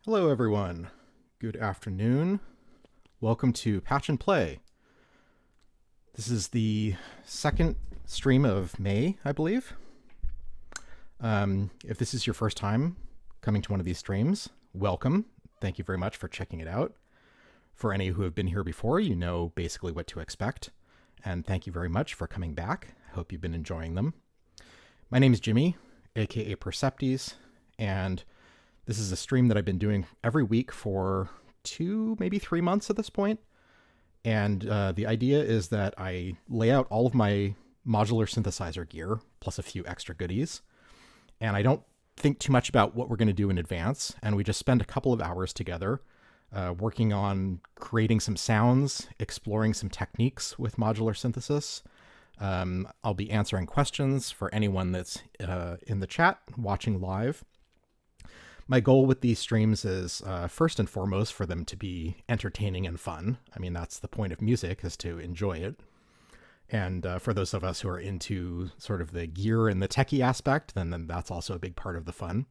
Hello, everyone. Good afternoon. Welcome to Patch and Play. This is the second stream of May, I believe. If this is your first time coming to one of these streams, welcome. Thank you very much for checking it out. For any who have been here before, you know basically what to expect. And thank you very much for coming back. I hope you've been enjoying them. My name is Jimmy, aka Perceptes, and this is a stream that I've been doing every week for 2, maybe 3 months at this point. And the idea is that I lay out all of my modular synthesizer gear, plus a few extra goodies. And I don't think too much about what we're going to do in advance. And we just spend a couple of hours together working on creating some sounds, exploring some techniques with modular synthesis. I'll be answering questions for anyone that's in the chat, watching live. My goal with these streams is, first and foremost, for them to be entertaining and fun. I mean, that's the point of music, is to enjoy it. And for those of us who are into sort of the gear and the techie aspect, then that's also a big part of the fun.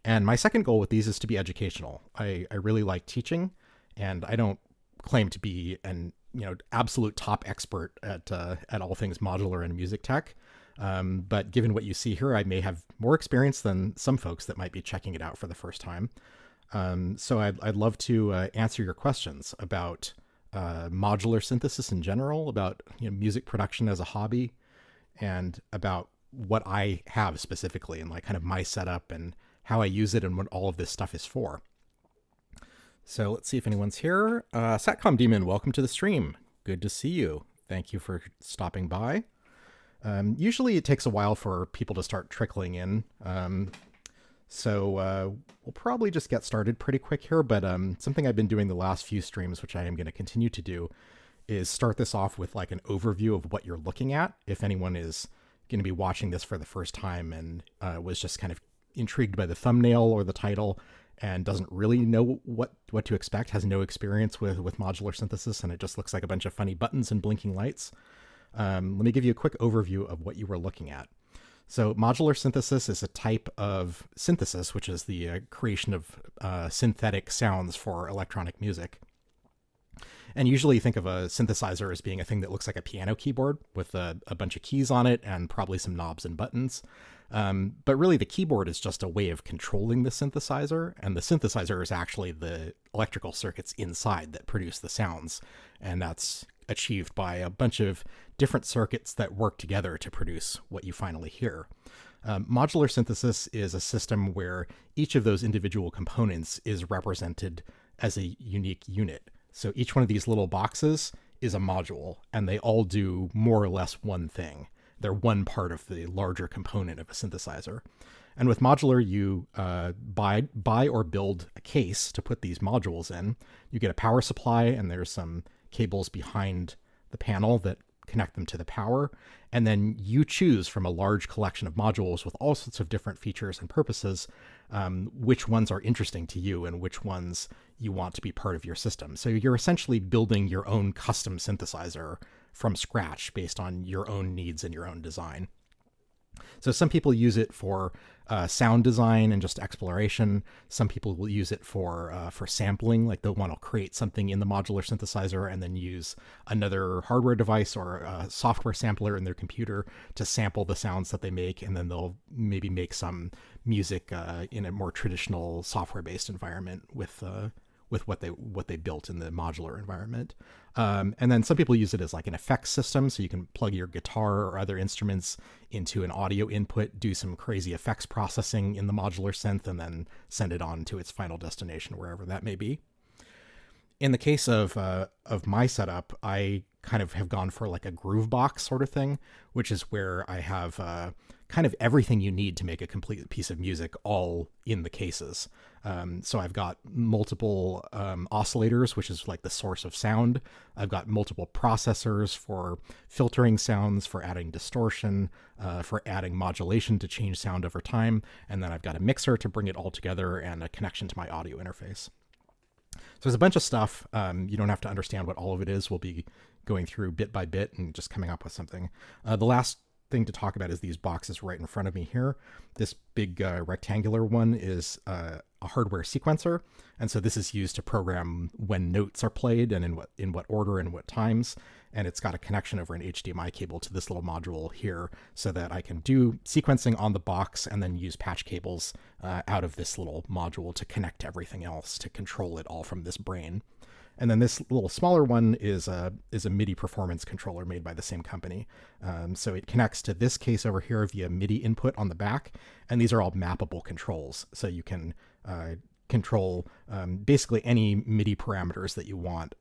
And my second goal with these is to be educational. I really like teaching, and I don't claim to be an absolute top expert at all things modular and music tech. But given what you see here, I may have more experience than some folks that might be checking it out for the first time. So I'd love to answer your questions about modular synthesis in general, about music production as a hobby, and about what I have specifically, and like kind of my setup and how I use it and what all of this stuff is for. So let's see if anyone's here. Satcom Demon, welcome to the stream. Good to see you. Thank you for stopping by. Usually it takes a while for people to start trickling in. So we'll probably just get started pretty quick here, but something I've been doing the last few streams, which I am going to continue to do, is start this off with like an overview of what you're looking at. If anyone is going to be watching this for the first time and was just kind of intrigued by the thumbnail or the title and doesn't really know what to expect, has no experience with modular synthesis, and it just looks like a bunch of funny buttons and blinking lights. Let me give you a quick overview of what you were looking at. So modular synthesis is a type of synthesis, which is the creation of synthetic sounds for electronic music. And usually you think of a synthesizer as being a thing that looks like a piano keyboard with a bunch of keys on it and probably some knobs and buttons. But really the keyboard is just a way of controlling the synthesizer, and the synthesizer is actually the electrical circuits inside that produce the sounds. And that's achieved by a bunch of different circuits that work together to produce what you finally hear. Modular synthesis is a system where each of those individual components is represented as a unique unit. So each one of these little boxes is a module, and they all do more or less one thing. They're one part of the larger component of a synthesizer. And with modular, you buy or build a case to put these modules in. You get a power supply, and there's some cables behind the panel that connect them to the power. And then you choose from a large collection of modules with all sorts of different features and purposes, which ones are interesting to you and which ones you want to be part of your system. So you're essentially building your own custom synthesizer from scratch based on your own needs and your own design. So some people use it for sound design and just exploration. Some people will use it for sampling, like they'll want to create something in the modular synthesizer and then use another hardware device or a software sampler in their computer to sample the sounds that they make, and then they'll maybe make some music in a more traditional software-based environment with what they built in the modular environment. And then some people use it as like an effects system, so you can plug your guitar or other instruments into an audio input, do some crazy effects processing in the modular synth, and then send it on to its final destination, wherever that may be. In the case of my setup, I kind of have gone for like a groove box sort of thing, which is where I have kind of everything you need to make a complete piece of music all in the cases. So I've got multiple oscillators, which is like the source of sound. I've got multiple processors for filtering sounds, for adding distortion, for adding modulation to change sound over time. And then I've got a mixer to bring it all together and a connection to my audio interface. So there's a bunch of stuff. You don't have to understand what all of it is. We'll be going through bit by bit and just coming up with something. The last thing to talk about is these boxes right in front of me here. This big rectangular one is a hardware sequencer, and so this is used to program when notes are played and in what order and what times. And it's got a connection over an HDMI cable to this little module here, so that I can do sequencing on the box and then use patch cables out of this little module to connect to everything else to control it all from this brain. And then this little smaller one is a MIDI performance controller made by the same company. So it connects to this case over here via MIDI input on the back, and these are all mappable controls. So you can control basically any MIDI parameters that you want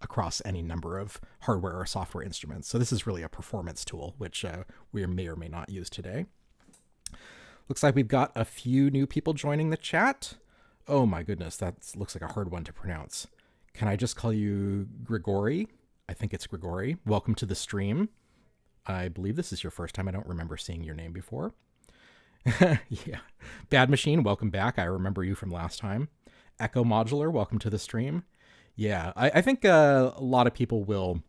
across any number of hardware or software instruments. So this is really a performance tool, which we may or may not use today. Looks like we've got a few new people joining the chat. Oh my goodness, that looks like a hard one to pronounce. Can I just call you Grigori? I think it's Grigori. Welcome to the stream. I believe this is your first time. I don't remember seeing your name before. Yeah. Bad Machine, welcome back. I remember you from last time. Echo Modular, welcome to the stream. Yeah, I think a lot of people will...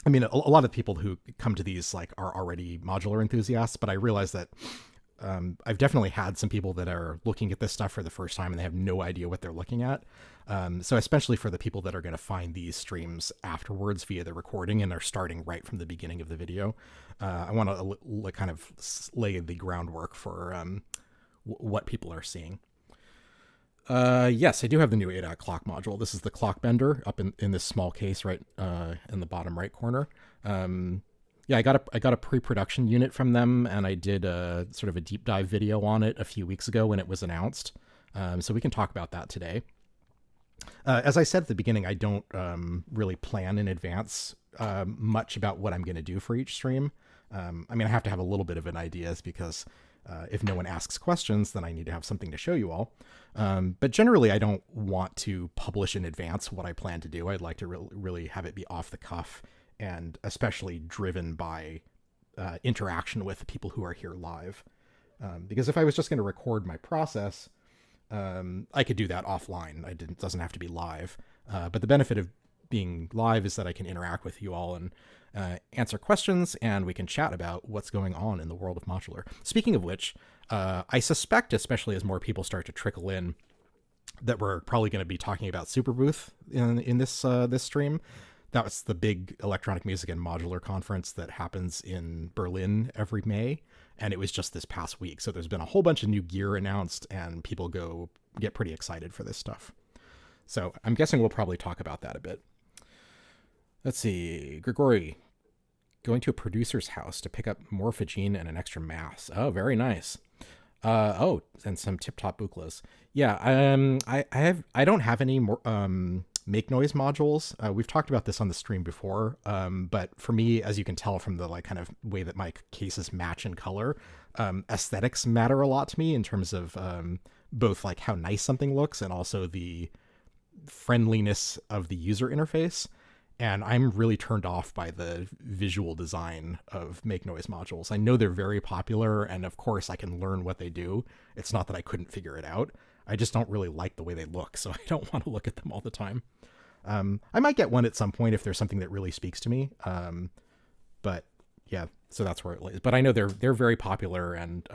I mean, a lot of people who come to these like are already modular enthusiasts, but I realize that I've definitely had some people that are looking at this stuff for the first time and they have no idea what they're looking at. So especially for the people that are going to find these streams afterwards via the recording and are starting right from the beginning of the video, I want to kind of lay the groundwork for what people are seeing. Yes, I do have the new ADAT clock module. This is the clock bender up in this small case right in the bottom right corner. Yeah, I got a pre-production unit from them, and I did a sort of a deep dive video on it a few weeks ago when it was announced. So we can talk about that today. As I said at the beginning, I don't really plan in advance much about what I'm going to do for each stream. I mean, I have to have a little bit of an idea because if no one asks questions, then I need to have something to show you all. But generally, I don't want to publish in advance what I plan to do. I'd like to really have it be off the cuff, and especially driven by interaction with the people who are here live. Because if I was just going to record my process, I could do that offline. It doesn't have to be live. But the benefit of being live is that I can interact with you all and answer questions, and we can chat about what's going on in the world of modular. Speaking of which, I suspect, especially as more people start to trickle in, that we're probably going to be talking about Superbooth in this stream. That was the big electronic music and modular conference that happens in Berlin every May, and it was just this past week. So there's been a whole bunch of new gear announced, and people get pretty excited for this stuff. So I'm guessing we'll probably talk about that a bit. Let's see, Grigori, going to a producer's house to pick up morphogene and an extra mass. Oh, very nice. Oh, and some tip-top buklas. Yeah, I don't have any more make noise modules. We've talked about this on the stream before, but for me, as you can tell from the kind of way that my cases match in color, aesthetics matter a lot to me in terms of both like how nice something looks and also the friendliness of the user interface. And I'm really turned off by the visual design of make noise modules. I know they're very popular, and of course I can learn what they do. It's not that I couldn't figure it out. I just don't really like the way they look, so I don't want to look at them all the time. I might get one at some point if there's something that really speaks to me. But yeah, so that's where it lays. But I know they're very popular and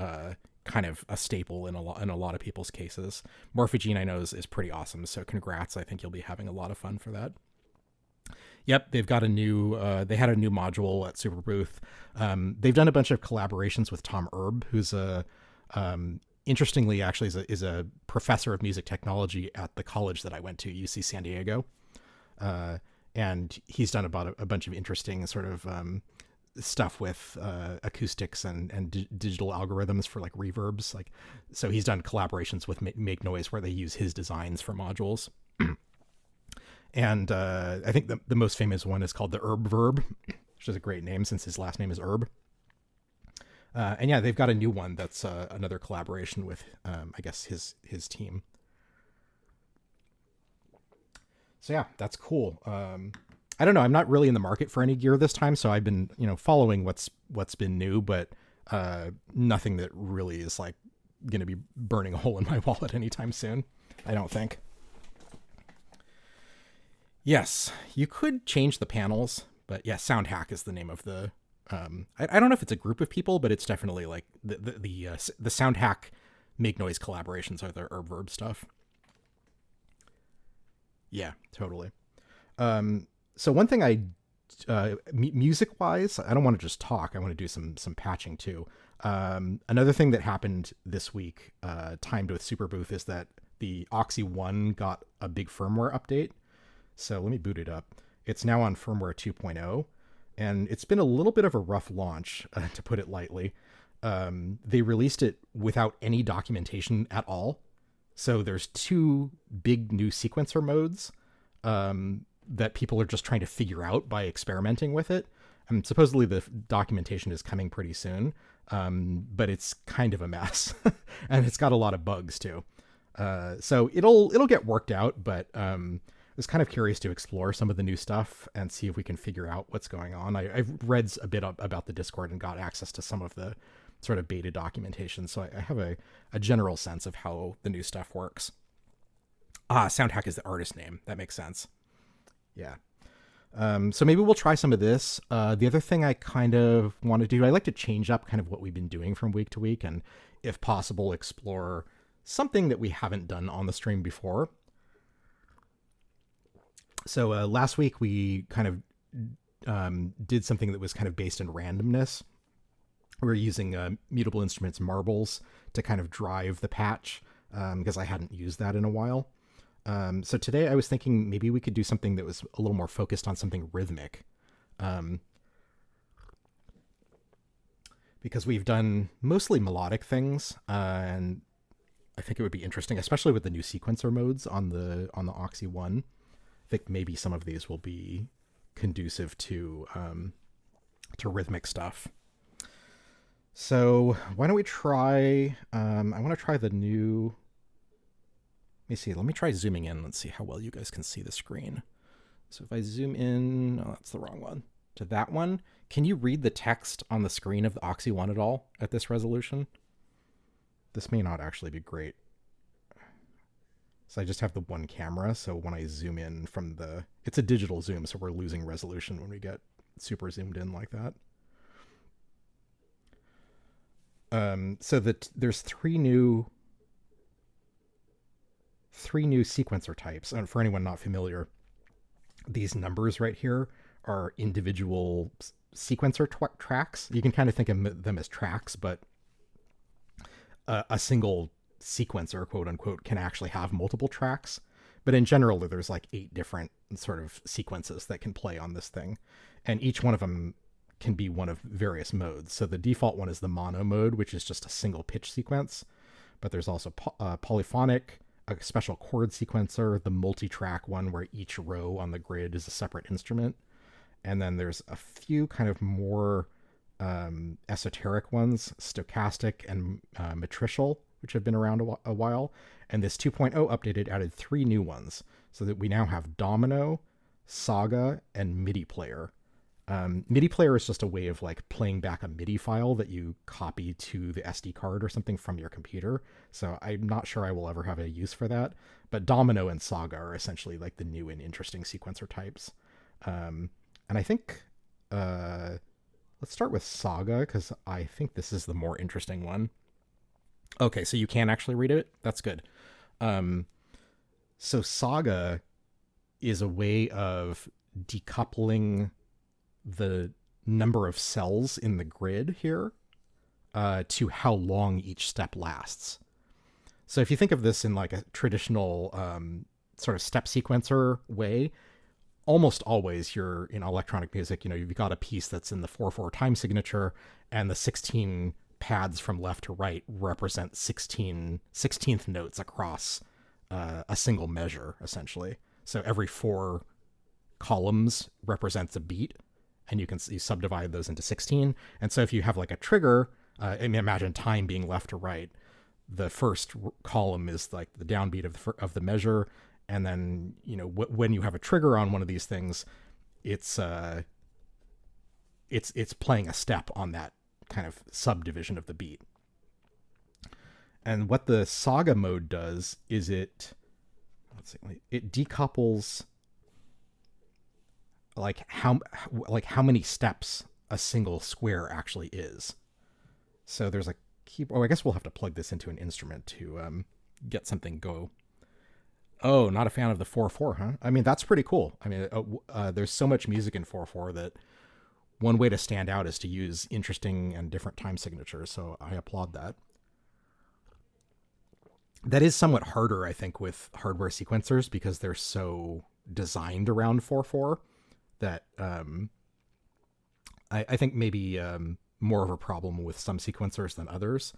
kind of a staple in a lot of people's cases. Morphogene I know is pretty awesome, so congrats. I think you'll be having a lot of fun for that. Yep, they've got they had a new module at Superbooth. They've done a bunch of collaborations with Tom Erb, who's interestingly actually is a professor of music technology at the college that I went to, UC San Diego. And he's done about a bunch of interesting sort of stuff with acoustics and digital algorithms for like reverbs. So he's done collaborations with Make Noise where they use his designs for modules. And I think the most famous one is called the Herb Verb, which is a great name since his last name is Herb. And yeah, they've got a new one that's another collaboration with, I guess, his team. So yeah, that's cool. I don't know. I'm not really in the market for any gear this time, so I've been, following what's been new, but nothing that really is like going to be burning a hole in my wallet anytime soon. I don't think. Yes, you could change the panels, but yeah, Sound Hack is the name of the I don't know if it's a group of people, but it's definitely like the sound hack make noise collaborations are verb stuff. Yeah, totally. So one thing music wise, I don't want to just talk. I want to do some patching too. Another thing that happened this week, timed with Superbooth, is that the OXI One got a big firmware update. So let me boot it up. It's now on firmware 2.0, and it's been a little bit of a rough launch, to put it lightly. They released it without any documentation at all. So there's two big new sequencer modes that people are just trying to figure out by experimenting with it. And supposedly the documentation is coming pretty soon, but it's kind of a mess, and it's got a lot of bugs too. So it'll get worked out, but I was kind of curious to explore some of the new stuff and see if we can figure out what's going on. I've read a bit about the Discord and got access to some of the sort of beta documentation, so I have a general sense of how the new stuff works. Soundhack is the artist name. That makes sense. Yeah. So maybe we'll try some of this. The other thing I kind of want to do, I like to change up kind of what we've been doing from week to week, and if possible, explore something that we haven't done on the stream before. So last week we kind of did something that was kind of based in randomness. We were using Mutable Instruments marbles to kind of drive the patch, because I hadn't used that in a while. So today I was thinking maybe we could do something that was a little more focused on something rhythmic. Because we've done mostly melodic things, and I think it would be interesting, especially with the new sequencer modes on the OXI One. I think maybe some of these will be conducive to rhythmic stuff. So why don't we try, I want to try the new, let me try zooming in. Let's see how well you guys can see the screen. So if I zoom in, oh, that's the wrong one, to that one, can you read the text on the screen of the OXI One at all at this resolution? This may not actually be great. So I just have the one camera, so when I zoom in from it's a digital zoom, so we're losing resolution when we get super zoomed in like that. So there's three new sequencer types. And for anyone not familiar, these numbers right here are individual sequencer tracks. You can kind of think of them as tracks, but a single sequencer, quote unquote, can actually have multiple tracks. But in general, there's like 8 different sort of sequences that can play on this thing, and each one of them can be one of various modes. So the default one is the mono mode, which is just a single pitch sequence, but there's also polyphonic, a special chord sequencer, the multi-track one where each row on the grid is a separate instrument, and then there's a few kind of more esoteric ones, stochastic and matricial, which have been around a while. And this 2.0 updated added 3 new ones, so that we now have Domino, Saga, and MIDI player. MIDI player is just a way of like playing back a MIDI file that you copy to the SD card or something from your computer. So I'm not sure I will ever have a use for that, but Domino and Saga are essentially like the new and interesting sequencer types. And I think, let's start with Saga, because I think this is the more interesting one. Okay, so you can actually read it. That's good. So Saga is a way of decoupling the number of cells in the grid here to how long each step lasts. So if you think of this in like a traditional sort of step sequencer way, almost always you're in electronic music, you've got a piece that's in the 4/4 time signature, and the 16 pads from left to right represent 16th notes across a single measure, essentially. So every 4 columns represents a beat, and you subdivide those into 16. And so if you have like a trigger, imagine time being left to right, the first column is like the downbeat of the measure, and then when you have a trigger on one of these things, it's playing a step on that kind of subdivision of the beat. And what the Saga mode does is it decouples like how many steps a single square actually is. So there's a keyboard. Oh, I guess we'll have to plug this into an instrument to get something go. Oh, not a fan of the 4/4, huh? I mean, that's pretty cool. I mean, there's so much music in 4/4 that one way to stand out is to use interesting and different time signatures. So I applaud that. That is somewhat harder, I think, with hardware sequencers because they're so designed around 4/4 that I think maybe more of a problem with some sequencers than others.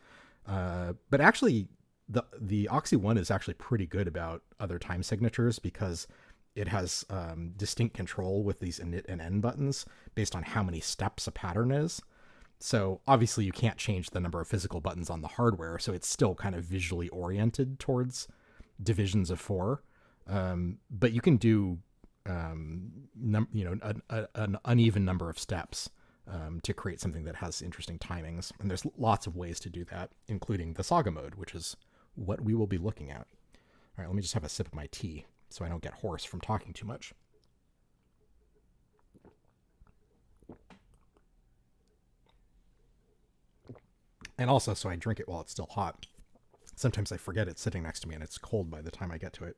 But actually, the OXI One is actually pretty good about other time signatures because it has distinct control with these init and end buttons based on how many steps a pattern is. So obviously you can't change the number of physical buttons on the hardware, so it's still kind of visually oriented towards divisions of 4. But you can do an uneven number of steps to create something that has interesting timings. And there's lots of ways to do that, including the Saga mode, which is what we will be looking at. All right, let me just have a sip of my tea so I don't get hoarse from talking too much. And also so I drink it while it's still hot. Sometimes I forget it's sitting next to me and it's cold by the time I get to it.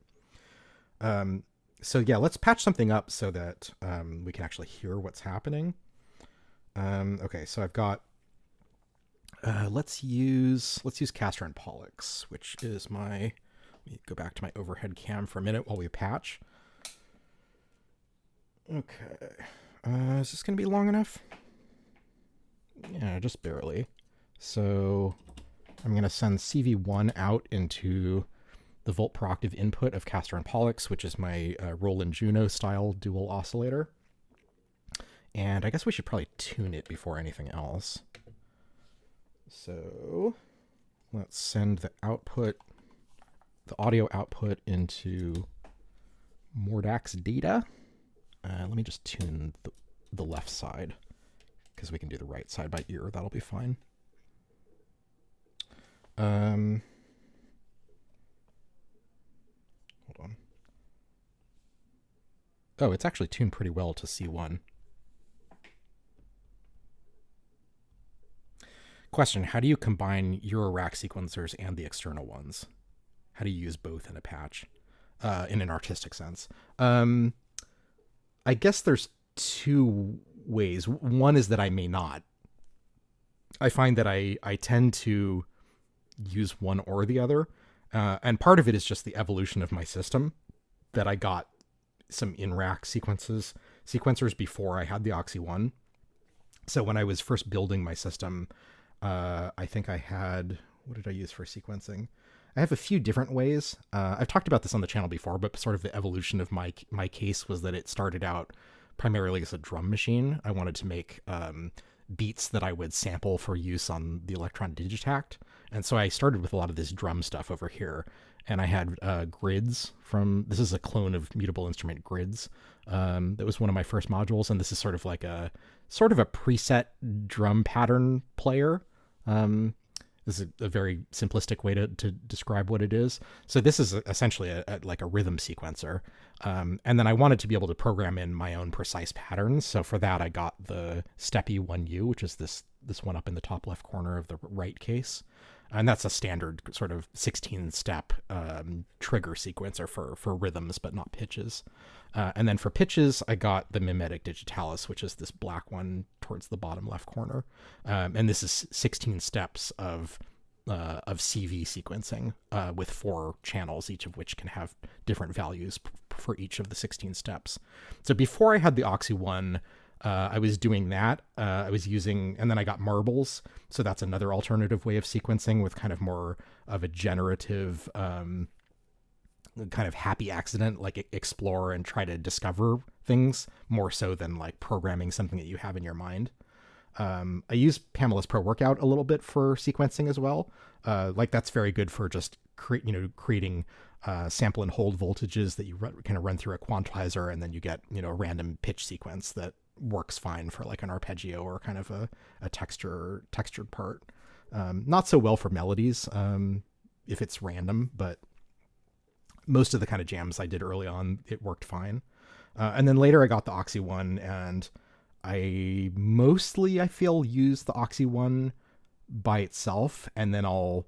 So yeah, let's patch something up so that we can actually hear what's happening. Okay, so I've got, let's use Castor and Pollux, which is my, let me go back to my overhead cam for a minute while we patch. Okay, is this going to be long enough? Yeah, just barely. So I'm going to send CV1 out into the volt per octave input of Castor and Pollux, which is my Roland Juno style dual oscillator. And I guess we should probably tune it before anything else. So let's send the output, the audio output into Mordax data. Let me just tune the left side because we can do the right side by ear. That'll be fine. Hold on. Oh, it's actually tuned pretty well to C1. Question, how do you combine Eurorack sequencers and the external ones? How do you use both in a patch, in an artistic sense? I guess there's two ways. One is that I may not. I find that I tend to use one or the other. And part of it is just the evolution of my system, that I got some in-rack sequencers before I had the OXI One. So when I was first building my system, I think I had, what did I use for sequencing? I have a few different ways. I've talked about this on the channel before, but sort of the evolution of my case was that it started out primarily as a drum machine. I wanted to make beats that I would sample for use on the Electron Digitact. And so I started with a lot of this drum stuff over here. And I had grids from, this is a clone of Mutable Instrument grids. That was one of my first modules. And this is sort of like a preset drum pattern player. This is a very simplistic way to describe what it is. So this is essentially like a rhythm sequencer. And then I wanted to be able to program in my own precise patterns. So for that, I got the Steppy 1U, which is this one up in the top left corner of the right case. And that's a standard sort of 16-step trigger sequencer for rhythms, but not pitches. And then for pitches, I got the Mimetic Digitalis, which is this black one towards the bottom left corner. And this is 16 steps of CV sequencing with 4 channels, each of which can have different values for each of the 16 steps. So before I had the OXI One, I was doing that. I was using, and then I got marbles. So that's another alternative way of sequencing with kind of more of a generative, kind of happy accident, like explore and try to discover things more so than like programming something that you have in your mind. I use Pamela's Pro Workout a little bit for sequencing as well. Like that's very good for just creating sample and hold voltages that you kind of run through a quantizer, and then you get, a random pitch sequence that works fine for like an arpeggio or kind of a textured part. Not so well for melodies if it's random, but most of the kind of jams I did early on, it worked fine. And then later I got the OXI One, and I mostly, I feel, use the OXI One by itself, and then I'll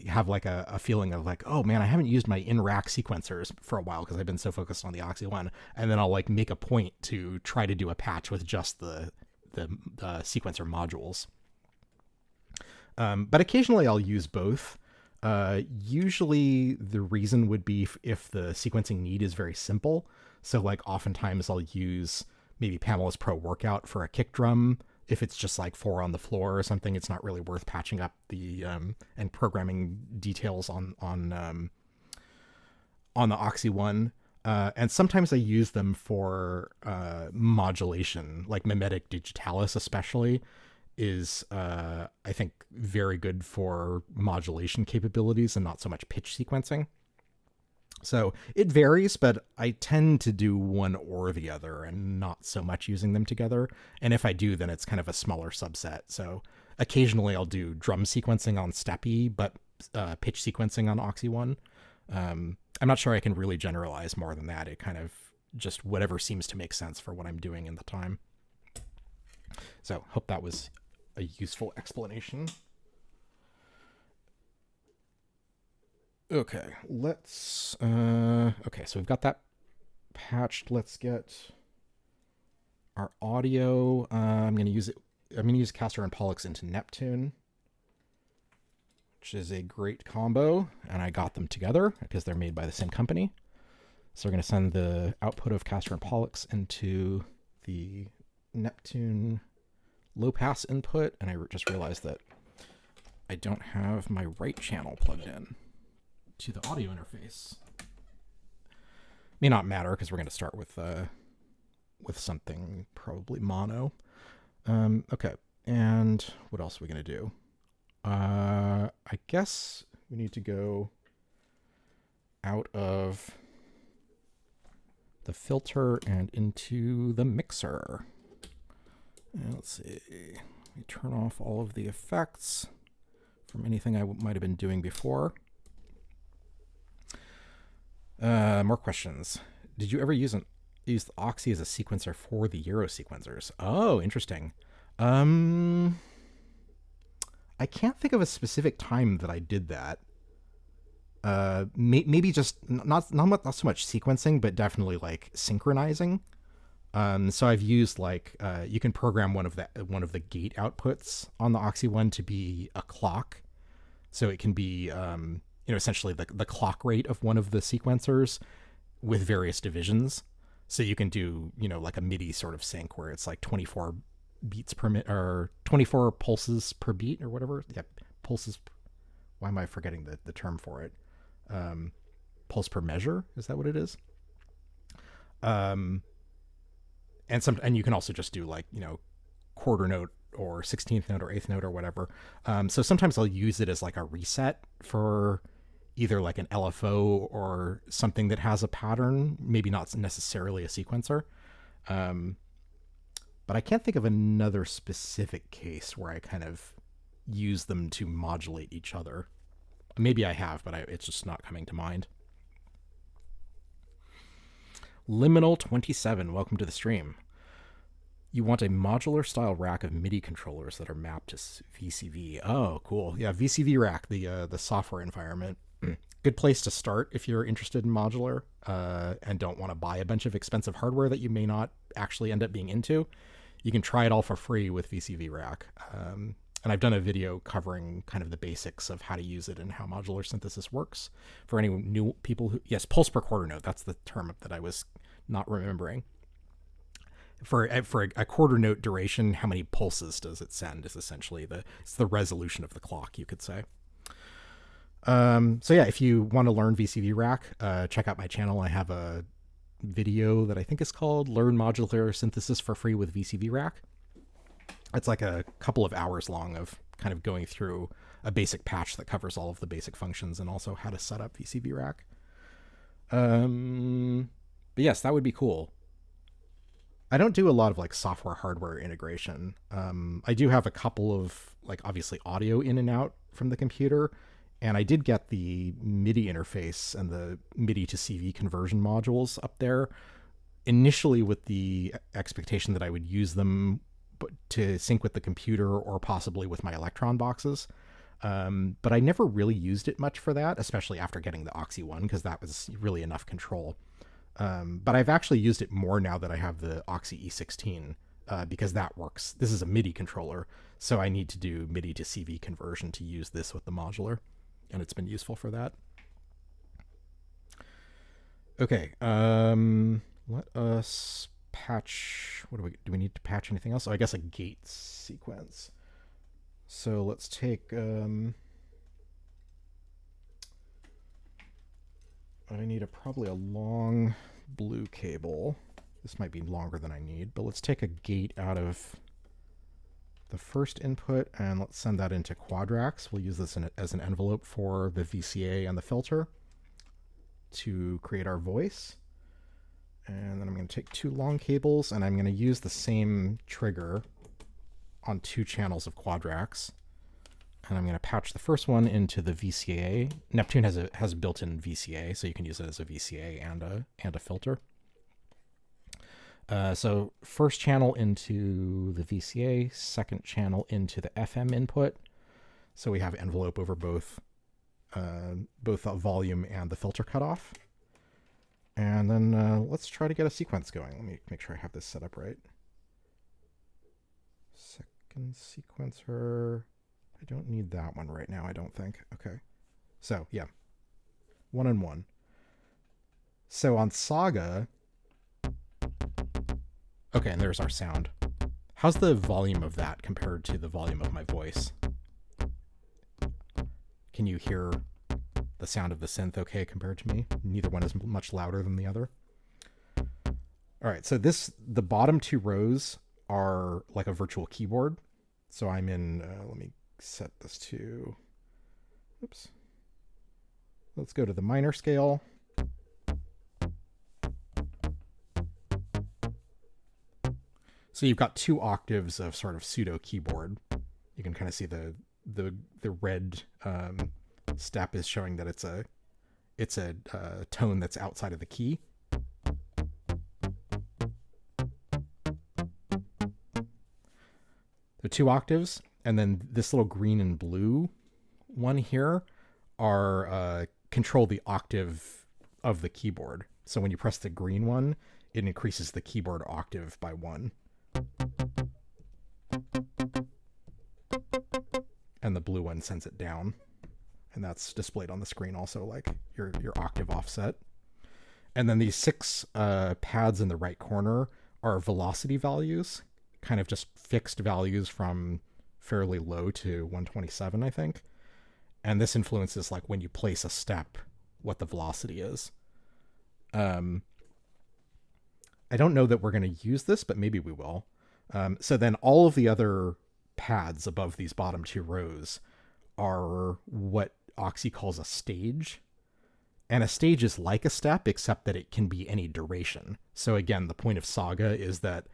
have like a feeling of like, oh man, I haven't used my in-rack sequencers for a while because I've been so focused on the OXI One, and then I'll like make a point to try to do a patch with just the sequencer modules. But occasionally I'll use both. Usually the reason would be if the sequencing need is very simple. So like oftentimes I'll use maybe Pamela's Pro Workout for a kick drum. If it's just like 4 on the floor or something, it's not really worth patching up the and programming details on the OXI One. And sometimes I use them for modulation, like mimetic digitalis especially is I think very good for modulation capabilities and not so much pitch sequencing. So it varies, but I tend to do one or the other and not so much using them together. And if I do, then it's kind of a smaller subset. So occasionally I'll do drum sequencing on Steppy, but pitch sequencing on OXI One. I'm not sure I can really generalize more than that. It kind of just whatever seems to make sense for what I'm doing in the time. So hope that was a useful explanation. Okay, let's, okay, so we've got that patched. Let's get our audio. I'm going to use Castor and Pollux into Neptune, which is a great combo, and I got them together because they're made by the same company. So we're going to send the output of Castor and Pollux into the Neptune low pass input, and I just realized that I don't have my right channel plugged in to the audio interface. May not matter because we're going to start with something probably mono. Okay, and what else are we going to do? I guess we need to go out of the filter and into the mixer. And let's see. We turn off all of the effects from anything I might have been doing before. More questions. Did you ever use the OXI as a sequencer for the Euro sequencers? Oh, interesting. I can't think of a specific time that I did that. Maybe just not so much sequencing, but definitely like synchronizing. So I've used like you can program one of the gate outputs on the OXI One to be a clock, so it can be essentially the clock rate of one of the sequencers with various divisions. So you can do like a MIDI sort of sync where it's like 24 beats per minute or 24 pulses per beat or whatever. Yeah, pulses. Why am I forgetting the term for it? Pulse per measure, is that what it is? And you can also just do like quarter note or 16th note or 8th note or whatever. So sometimes I'll use it as like a reset for either like an LFO or something that has a pattern, maybe not necessarily a sequencer. But I can't think of another specific case where I kind of use them to modulate each other. Maybe I have, but it's just not coming to mind. Liminal27, welcome to the stream. You want a modular style rack of MIDI controllers that are mapped to VCV. Oh, cool. Yeah, VCV rack, the software environment. Good place to start if you're interested in modular and don't want to buy a bunch of expensive hardware that you may not actually end up being into. You can try it all for free with VCV rack. And I've done a video covering kind of the basics of how to use it and how modular synthesis works. For any new people who, yes, pulse per quarter note, that's the term that I was not remembering. For a quarter note duration, how many pulses does it send is essentially it's the resolution of the clock, you could say. So yeah, if you want to learn VCV rack, check out my channel. I have a video that I think is called Learn Modular Synthesis for Free with VCV rack. It's like a couple of hours long of kind of going through a basic patch that covers all of the basic functions and also how to set up VCV rack. But yes, that would be cool. I don't do a lot of like software hardware integration. I do have a couple of like obviously audio in and out from the computer, and I did get the MIDI interface and the MIDI to CV conversion modules up there initially with the expectation that I would use them to sync with the computer or possibly with my Electron boxes. But I never really used it much for that, especially after getting the OXI One, because that was really enough control. But I've actually used it more now that I have the OXI E16, because that works. This is a MIDI controller, so I need to do MIDI to CV conversion to use this with the modular, and it's been useful for that. Okay, let us patch. What do we need to patch anything else? Oh, I guess a gate sequence. So let's take. I need probably a long blue cable. This might be longer than I need, but let's take a gate out of the first input and let's send that into Quadrax. We'll use this as an envelope for the VCA and the filter to create our voice. And then I'm going to take 2 long cables and I'm going to use the same trigger on 2 channels of Quadrax. And I'm going to patch the first one into the VCA. Neptune has a built-in VCA, so you can use it as a VCA and a filter. So first channel into the VCA, second channel into the FM input. So we have envelope over both the volume and the filter cutoff. And then let's try to get a sequence going. Let me make sure I have this set up right. Second sequencer. I don't need that one right now, I don't think. Okay. So, yeah. 1 and 1. So on Saga... Okay, and there's our sound. How's the volume of that compared to the volume of my voice? Can you hear the sound of the synth okay compared to me? Neither one is much louder than the other. All right, so the bottom 2 rows are like a virtual keyboard. So I'm in, let me set this to, oops. Let's go to the minor scale. So you've got 2 octaves of sort of pseudo keyboard. You can kind of see the red step is showing that it's a tone that's outside of the key. The 2 octaves, and then this little green and blue one here are control the octave of the keyboard. So when you press the green one, it increases the keyboard octave by 1. And the blue one sends it down. And that's displayed on the screen also, like your octave offset. And then these 6 pads in the right corner are velocity values, kind of just fixed values from fairly low to 127, I think. And this influences, like, when you place a step, what the velocity is. I don't know that we're going to use this, but maybe we will. So then all of the other pads above these bottom 2 rows are what OXI calls a stage. And a stage is like a step, except that it can be any duration. So again, the point of Saga is that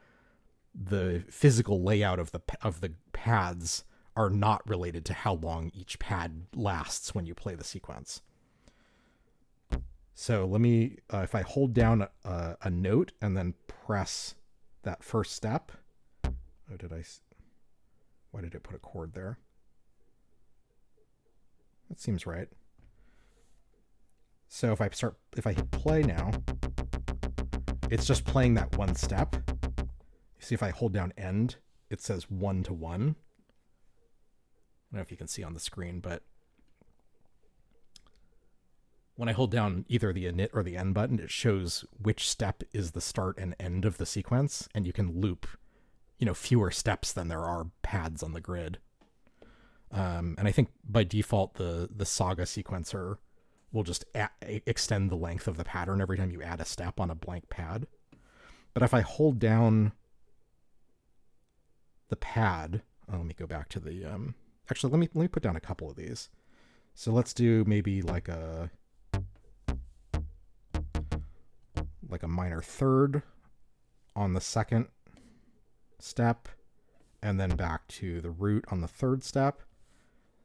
the physical layout of the pads are not related to how long each pad lasts when you play the sequence. So let me, if I hold down a note and then press that first step. Oh, why did it put a chord there? That seems right. So if I hit play now, it's just playing that one step. See, if I hold down end, it says 1 to 1. I don't know if you can see on the screen, but when I hold down either the init or the end button, it shows which step is the start and end of the sequence, and you can loop, fewer steps than there are pads on the grid. And I think by default, the Saga sequencer will just extend the length of the pattern every time you add a step on a blank pad. But if I hold down the pad, let me go back to the, actually, let me put down a couple of these. So let's do maybe like a minor third on the second step, and then back to the root on the third step.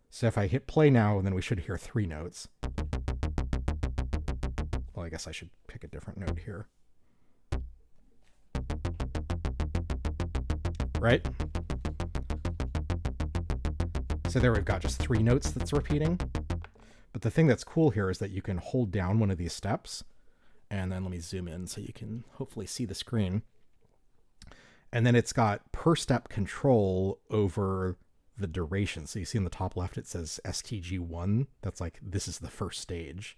So if I hit play now, then we should hear 3 notes. Well, I guess I should pick a different note here. right? So there we've got just 3 notes that's repeating. But the thing that's cool here is that you can hold down one of these steps, and then let me zoom in so you can hopefully see the screen. And then it's got per step control over the duration. So you see in the top left, it says STG1. That's like, this is the first stage.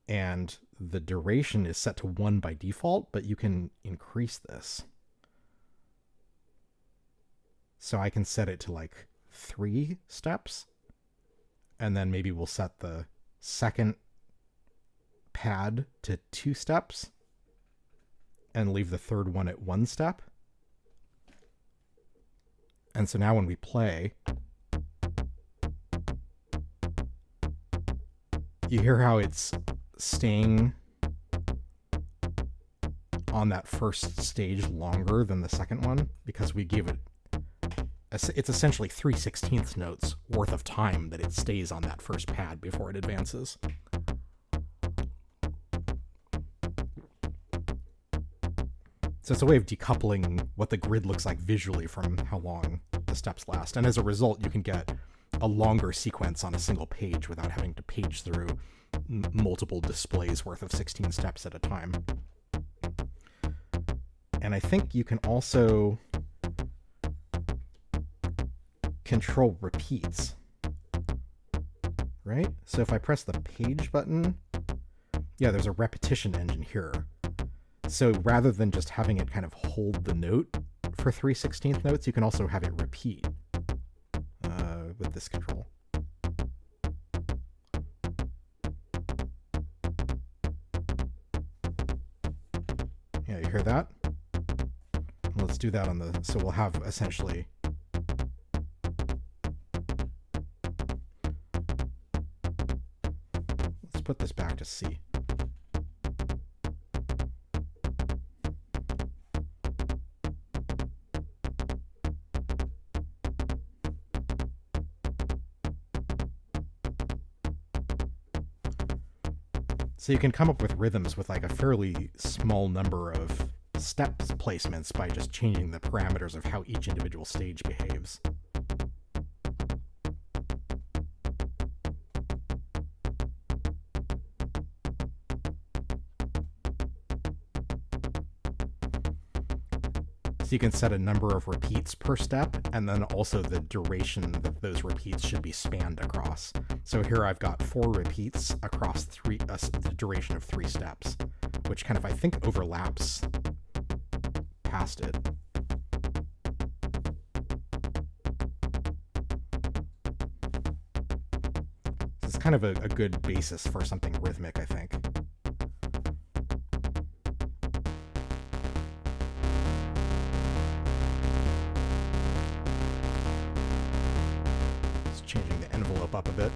And the duration is set to 1 by default, but you can increase this. So I can set it to like 3 steps. And then maybe we'll set the second pad to 2 steps and leave the third one at 1 step. And so now when we play, you hear how it's staying on that first stage longer than the second one because we gave it, it's essentially 3/16 notes worth of time that it stays on that first pad before it advances. So it's a way of decoupling what the grid looks like visually from how long the steps last. And as a result, you can get a longer sequence on a single page without having to page through multiple displays worth of 16 steps at a time. And I think you can also control repeats, right? So if I press the page button, yeah, there's a repetition engine here. So rather than just having it kind of hold the note for 3/16 notes, you can also have it repeat with this control. Yeah, you hear that? Let's do that on the, so we'll have essentially put this back to C. So you can come up with rhythms with like a fairly small number of step placements by just changing the parameters of how each individual stage behaves. So you can set a number of repeats per step, and then also the duration that those repeats should be spanned across. So here I've got 4 repeats across the duration of 3 steps, which kind of, I think, overlaps past it. So it's kind of a good basis for something rhythmic, I think. Changing the envelope up a bit.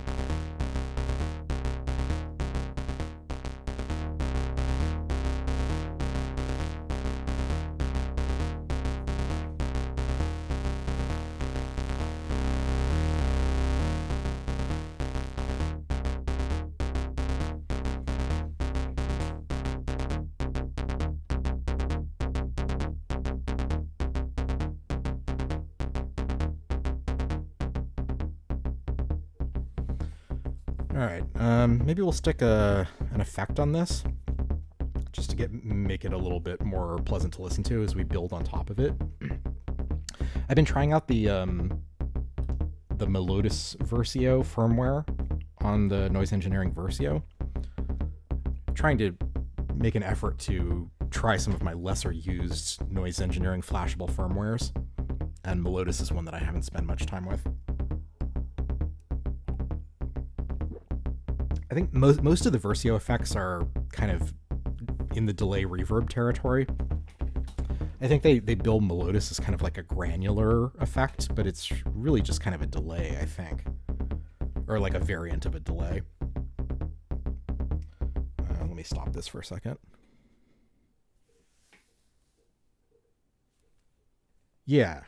All right, maybe we'll stick an effect on this just to make it a little bit more pleasant to listen to as we build on top of it. I've been trying out the Melodis Versio firmware on the Noise Engineering Versio, trying to make an effort to try some of my lesser used Noise Engineering flashable firmwares, and Melodis is one that I haven't spent much time with. I think most of the Versio effects are kind of in the delay reverb territory. I think they build Melodis as kind of like a granular effect, but it's really just kind of a delay, I think. Or like a variant of a delay. Let me stop this for a second. Yeah.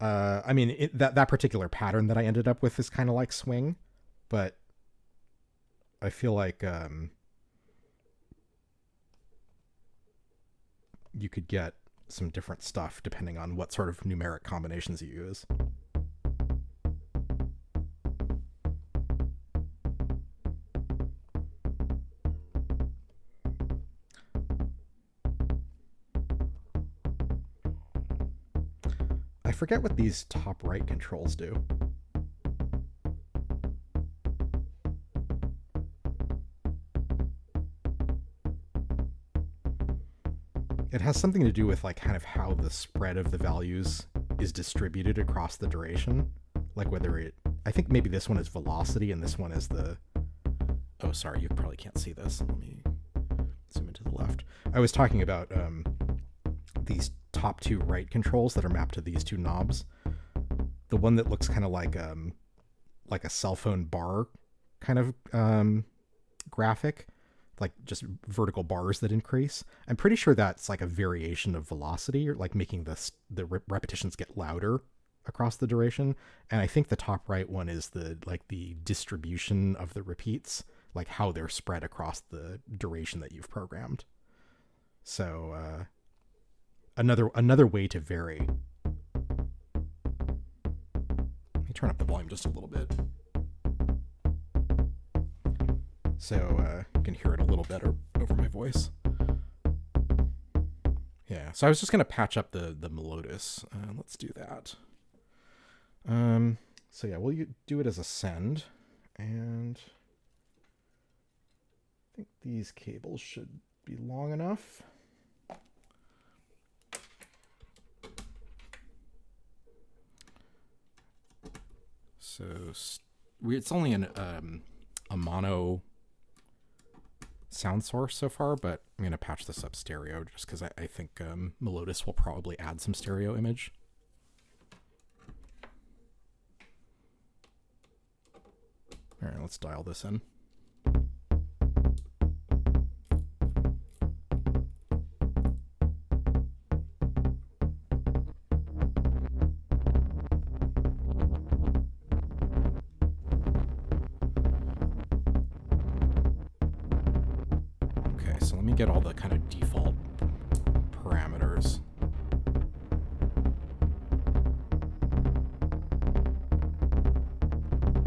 I mean, that particular pattern that I ended up with is kind of like swing, but I feel like you could get some different stuff depending on what sort of numeric combinations you use. I forget what these top right controls do. It has something to do with like kind of how the spread of the values is distributed across the duration. Like whether it, I think maybe this one is velocity and this one is the, oh sorry, you probably can't see this. Let me zoom into the left. I was talking about these top two right controls that are mapped to these two knobs. The one that looks kind of like a cell phone bar kind of graphic, like just vertical bars that increase. I'm pretty sure that's like a variation of velocity, or like making the repetitions get louder across the duration. And I think the top right one is the distribution of the repeats, like how they're spread across the duration that you've programmed. So another way to vary. Let me turn up the volume just a little bit, so you can hear it a little better over my voice. Yeah, so I was just going to patch up the melodus. Let's do that. So yeah, we'll do it as a send, and I think these cables should be long enough. So it's only a mono sound source so far, but I'm going to patch this up stereo just because I think melodus will probably add some stereo image. All right, let's dial this in. Get all the kind of default parameters.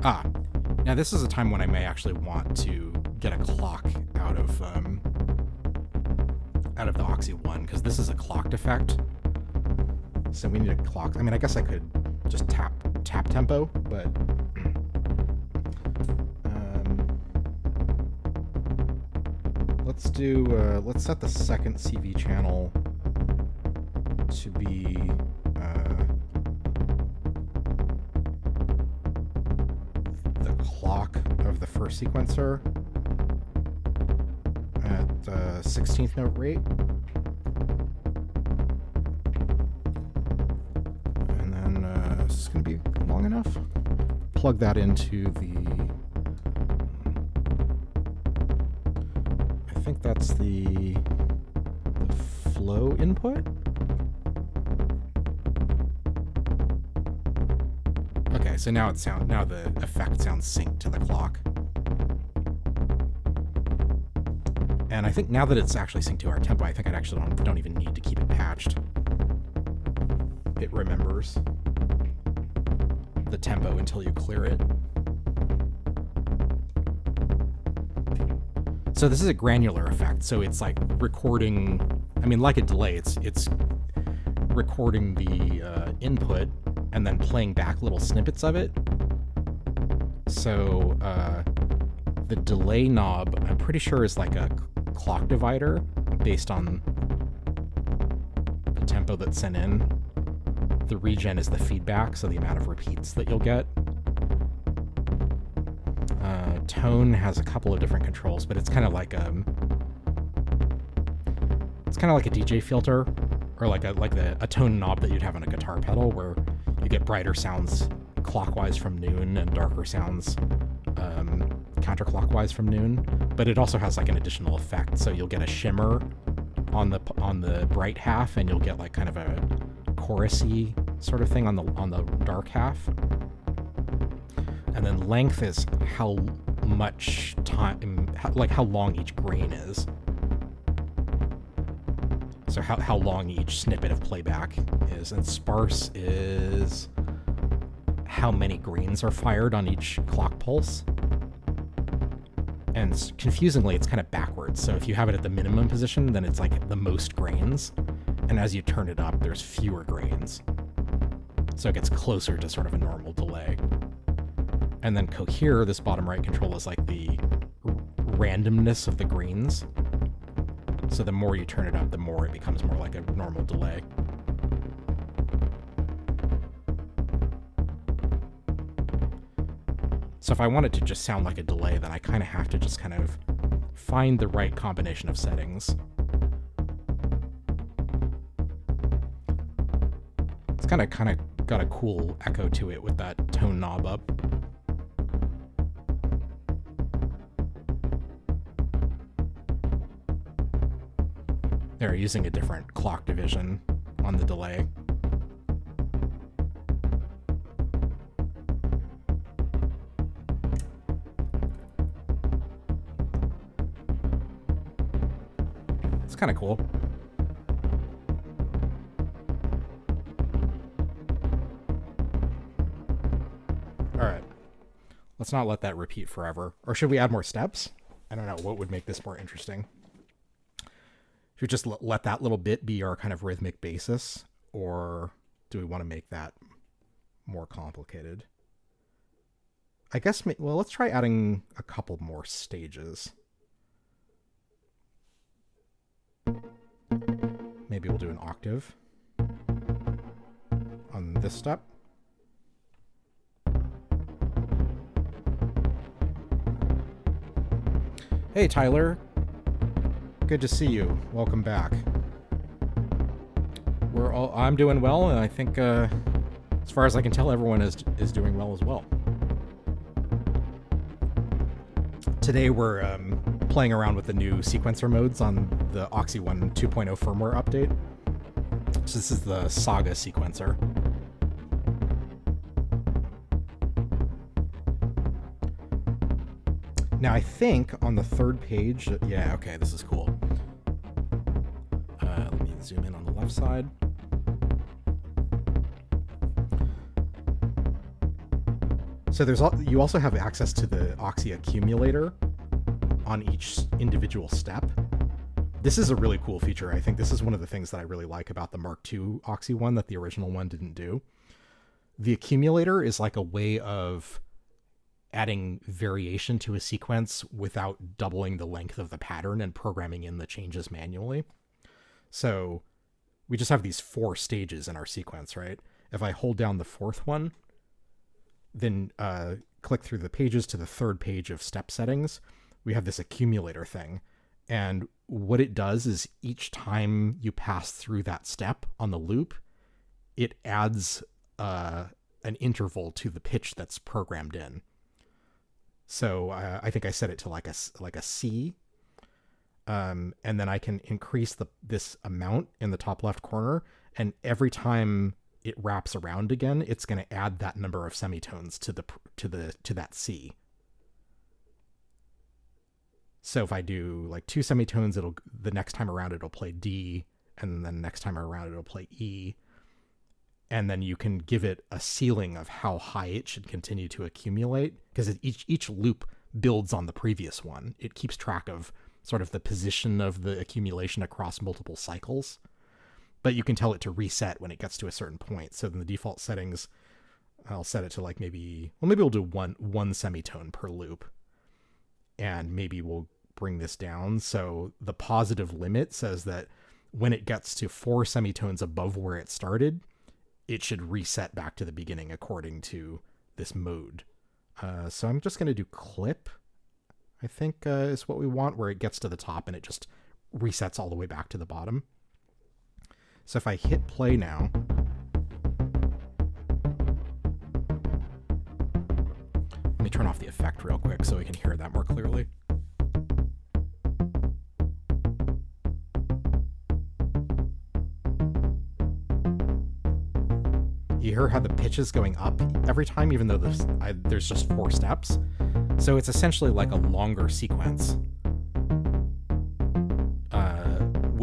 Now this is a time when I may actually want to get a clock out of the OXI One, because this is a clocked effect. So we need a clock. I mean, I guess I could just tap tempo, but let's set the second CV channel to be the clock of the first sequencer at 16th note rate. And then is this going to be long enough? Plug that into the, I think that's the flow input. Okay, so now the effect sounds synced to the clock. And I think now that it's actually synced to our tempo, I think I actually don't even need to keep it patched. It remembers the tempo until you clear it. So this is a granular effect, so it's like recording, I mean, like a delay, it's recording the input and then playing back little snippets of it. So the delay knob, I'm pretty sure, is like a clock divider based on the tempo that's sent in. The regen is the feedback, so the amount of repeats that you'll get. Tone has a couple of different controls, but it's kind of like a DJ filter, or like a tone knob that you'd have on a guitar pedal, where you get brighter sounds clockwise from noon and darker sounds counterclockwise from noon. But it also has like an additional effect, so you'll get a shimmer on the bright half, and you'll get like kind of a chorusy sort of thing on the dark half. And then length is how much time, like how long each grain is. So how long each snippet of playback is. And sparse is how many grains are fired on each clock pulse. And confusingly, it's kind of backwards. So if you have it at the minimum position, then it's like the most grains. And as you turn it up, there's fewer grains. So it gets closer to sort of a normal delay. And then cohere, this bottom right control, is like the randomness of the grains. So the more you turn it up, the more it becomes more like a normal delay. So if I want it to just sound like a delay, then I kind of have to just kind of find the right combination of settings. It's kind of got a cool echo to it with that tone knob up. They're using a different clock division on the delay. It's kind of cool. All right. Let's not let that repeat forever. Or should we add more steps? I don't know. What would make this more interesting? Should we just let that little bit be our kind of rhythmic basis? Or do we want to make that more complicated? I guess, well, let's try adding a couple more stages. Maybe we'll do an octave on this step. Hey, Tyler. Good to see you. Welcome back. I'm doing well, and I think, as far as I can tell, everyone is doing well as well. Today we're playing around with the new sequencer modes on the OXI One 2.0 firmware update. So this is the Saga sequencer. Now I think on the third page, yeah, okay, this is cool. Let me zoom in on the left side. So you also have access to the OXI accumulator on each individual step. This is a really cool feature. I think this is one of the things that I really like about the Mark II OXI One that the original one didn't do. The accumulator is like a way of adding variation to a sequence without doubling the length of the pattern and programming in the changes manually. So we just have these 4 stages in our sequence, right? If I hold down the 4th one, then click through the pages to the 3rd page of step settings, we have this accumulator thing. And what it does is each time you pass through that step on the loop, it adds an interval to the pitch that's programmed in. So I think I set it to like a C, and then I can increase this amount in the top left corner, and every time it wraps around again, it's going to add that number of semitones to that C. So if I do like 2 semitones, the next time around it'll play D, and then next time around it'll play E. And then you can give it a ceiling of how high it should continue to accumulate, because each loop builds on the previous one. It keeps track of sort of the position of the accumulation across multiple cycles, but you can tell it to reset when it gets to a certain point. So in the default settings, I'll set it to like maybe we'll do one semitone per loop, and maybe we'll bring this down. So the positive limit says that when it gets to 4 semitones above where it started, it should reset back to the beginning according to this mode. So I'm just going to do clip, I think is what we want, where it gets to the top and it just resets all the way back to the bottom. So if I hit play now, let me turn off the effect real quick so we can hear that more clearly. You hear how the pitch is going up every time, even though there's just 4 steps. So it's essentially like a longer sequence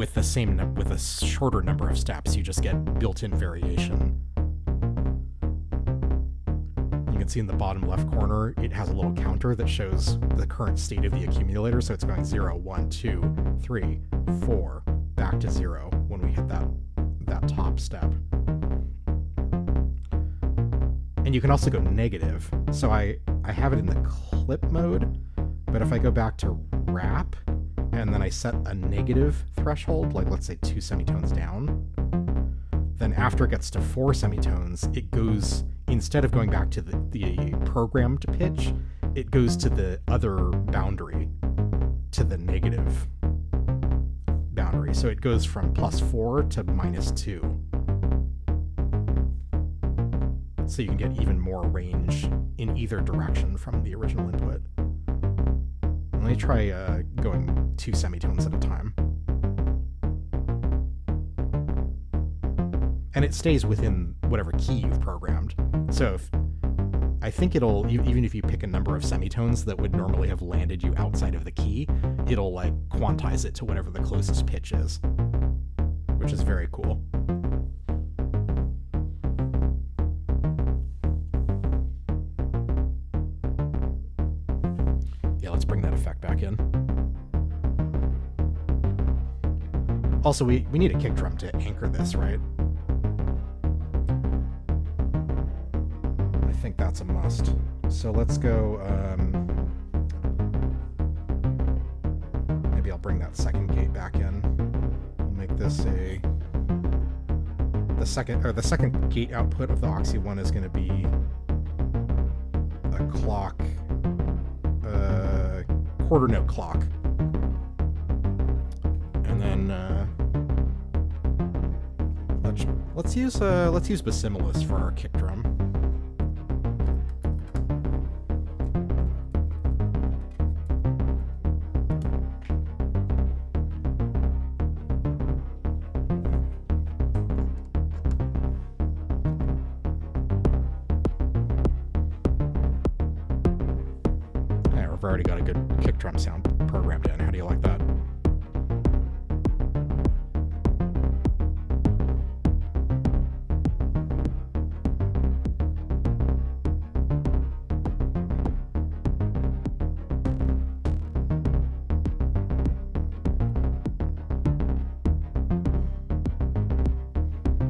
with a shorter number of steps, you just get built-in variation. You can see in the bottom left corner, it has a little counter that shows the current state of the accumulator. So it's going 0, 1, 2, 3, 4, back to 0 when we hit that top step. And you can also go negative. So I have it in the clip mode, but if I go back to wrap and then I set a negative threshold, like let's say 2 semitones down, then after it gets to 4 semitones, it goes, instead of going back to the programmed pitch, it goes to the other boundary, to the negative boundary. So it goes from +4 to -2. So you can get even more range in either direction from the original input. Let me try going 2 semitones at a time. And it stays within whatever key you've programmed. So I think it'll, even if you pick a number of semitones that would normally have landed you outside of the key, it'll like quantize it to whatever the closest pitch is, which is very cool. Yeah, let's bring that effect back in. Also, we need a kick drum to anchor this, right? I think that's a must. So let's go, maybe I'll bring that second gate back in. We'll make this the second gate output of the OXI One is going to be a clock, quarter note clock. And then, let's use Bassimilus for our kick drum. I've already got a good kick drum sound programmed in. How do you like that?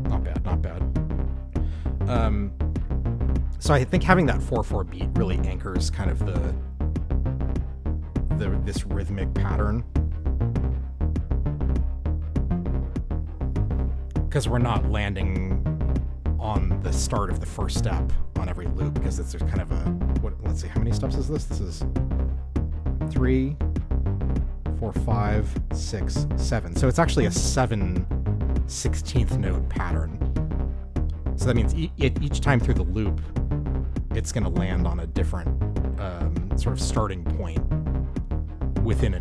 Not bad, not bad. So I think having that 4/4 beat really anchors kind of this rhythmic pattern, because we're not landing on the start of the first step on every loop, because it's just kind of let's see, how many steps is this? This is 3, 4, 5, 6, 7. So it's actually a 7/16th note pattern. So that means each time through the loop, it's going to land on a different sort of starting point within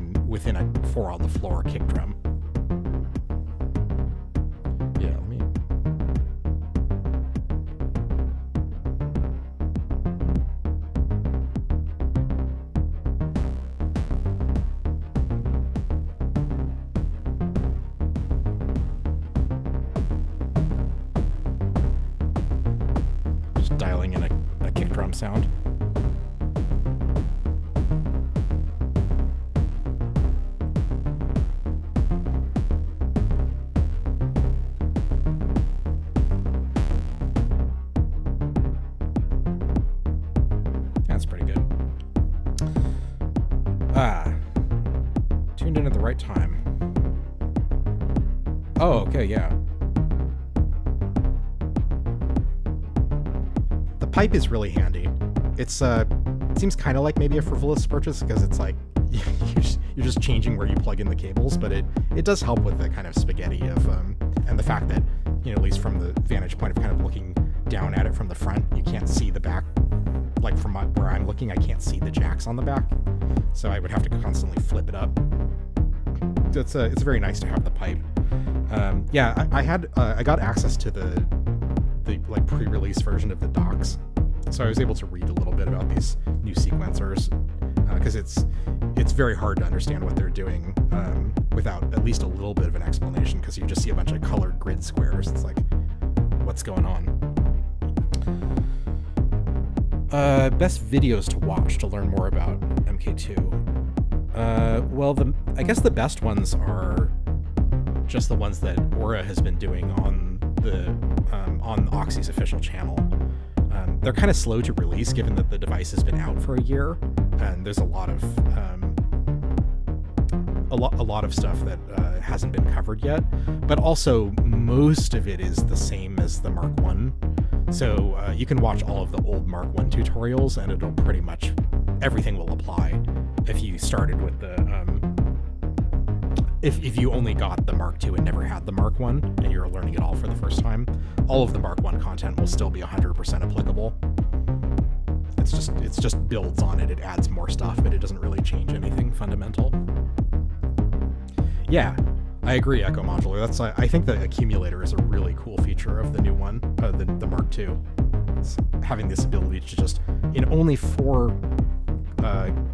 a 4 on the floor kick drum. Yeah, let me. Just dialing in a kick drum sound. Tuned in at the right time. Oh, okay, yeah. The pipe is really handy. It's it seems kind of like maybe a frivolous purchase, because it's like you're just changing where you plug in the cables, but it does help with the kind of spaghetti of and the fact that, you know, at least from the vantage point of kind of looking down at it from the front, you can't see the back. Like from where I'm looking, I can't see the jacks on the back, so I would have to constantly flip it up. It's very nice to have the pipe. Yeah, I got access to the like pre-release version of the docs, so I was able to read a little bit about these new sequencers, because it's it's very hard to understand what they're doing without at least a little bit of an explanation, because you just see a bunch of colored grid squares. It's like, what's going on? Best videos to watch to learn more about MK2. Well, I guess the best ones are just the ones that Aura has been doing on OXI's official channel. They're kind of slow to release, given that the device has been out for a year, and there's a lot of stuff that hasn't been covered yet. But also, most of it is the same as the Mark 1. So you can watch all of the old Mark 1 tutorials, and it'll pretty much, everything will apply. If you started with the, if you only got the Mark 2 and never had the Mark 1, and you're learning it all for the first time, all of the Mark 1 content will still be 100% applicable. It's just builds on it. It adds more stuff, but it doesn't really change anything fundamental. Yeah, I agree, Echo Modular. I think the accumulator is a really cool feature of the new one, the Mark II. It's having this ability to just, in only 4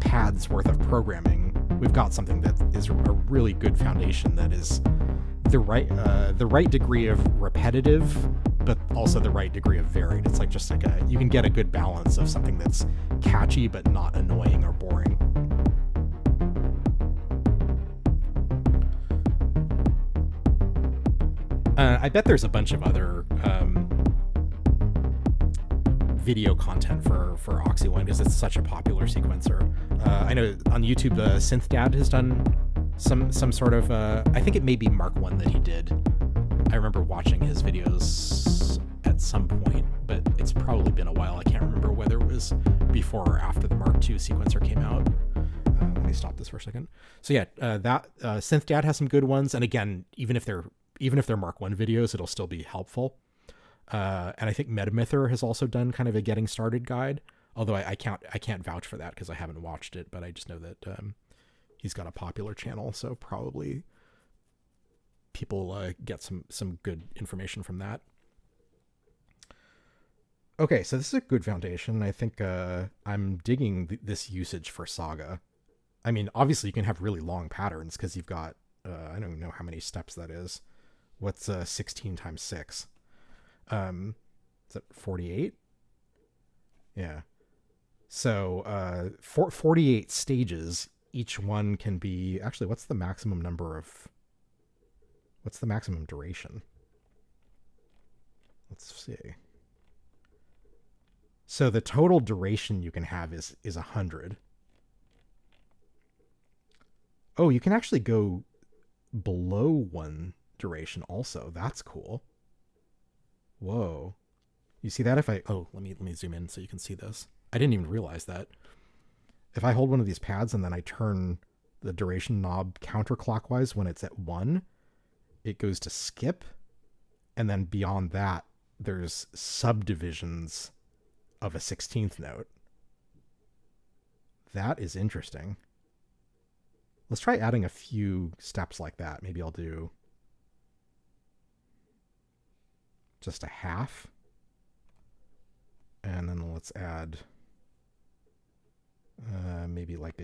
pads worth of programming, we've got something that is a really good foundation that is the right degree of repetitive, but also the right degree of varied. It's like just like you can get a good balance of something that's catchy but not annoying or boring. I bet there's a bunch of other video content for OXI One, because it's such a popular sequencer. I know on YouTube, Synth Dad has done some sort of, I think it may be Mark 1 that he did. I remember watching his videos at some point, but it's probably been a while. I can't remember whether it was before or after the Mark II sequencer came out. Let me stop this for a second. So yeah, that Synth Dad has some good ones, and again, even if they're Mark 1 videos, it'll still be helpful. And I think Metamyther has also done kind of a getting started guide, although I can't vouch for that because I haven't watched it, but I just know that he's got a popular channel, so probably people get some good information from that. Okay, so this is a good foundation. I think I'm digging this usage for Saga. I mean, obviously you can have really long patterns because you've got, I don't know how many steps that is. What's 16 times 6? Is that 48? Yeah. So 48 stages. Each one can be, actually, what's the maximum duration? Let's see. So the total duration you can have is 100. Oh, you can actually go below 1 duration also. That's cool. Whoa. You see that? If I, let me zoom in so you can see this. I didn't even realize that. If I hold one of these pads and then I turn the duration knob counterclockwise when it's at 1, it goes to skip. And then beyond that, there's subdivisions of a 16th note. That is interesting. Let's try adding a few steps like that. Maybe I'll do just a half. And then let's add maybe like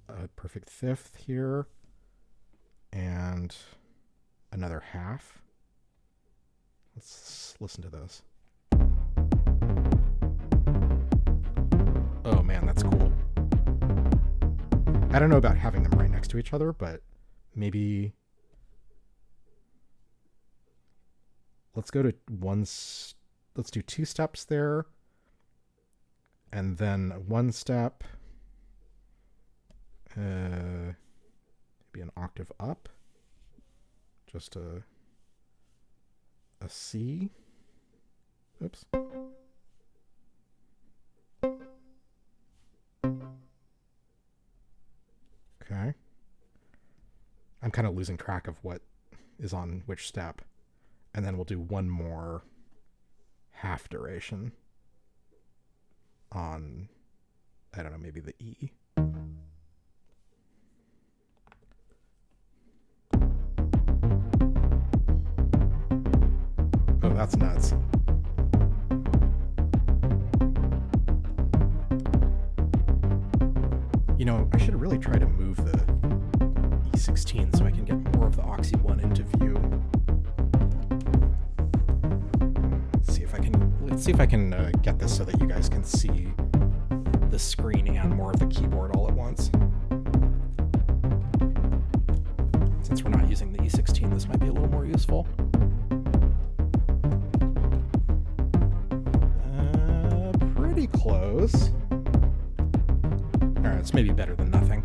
a perfect fifth here. And another half. Let's listen to this. Oh man, that's cool. I don't know about having them right next to each other, but maybe let's go to let's do 2 steps there, and then 1 step, maybe an octave up, just a C. Oops. Okay. I'm kind of losing track of what is on which step. And then we'll do 1 more half duration on, I don't know, maybe the E. Oh, that's nuts. You know, I should really try to move the E16 so I can get more of the OXI One into view. Let's see if I can get this so that you guys can see the screen and more of the keyboard all at once. Since we're not using the E16, this might be a little more useful. Pretty close. Alright, it's maybe better than nothing.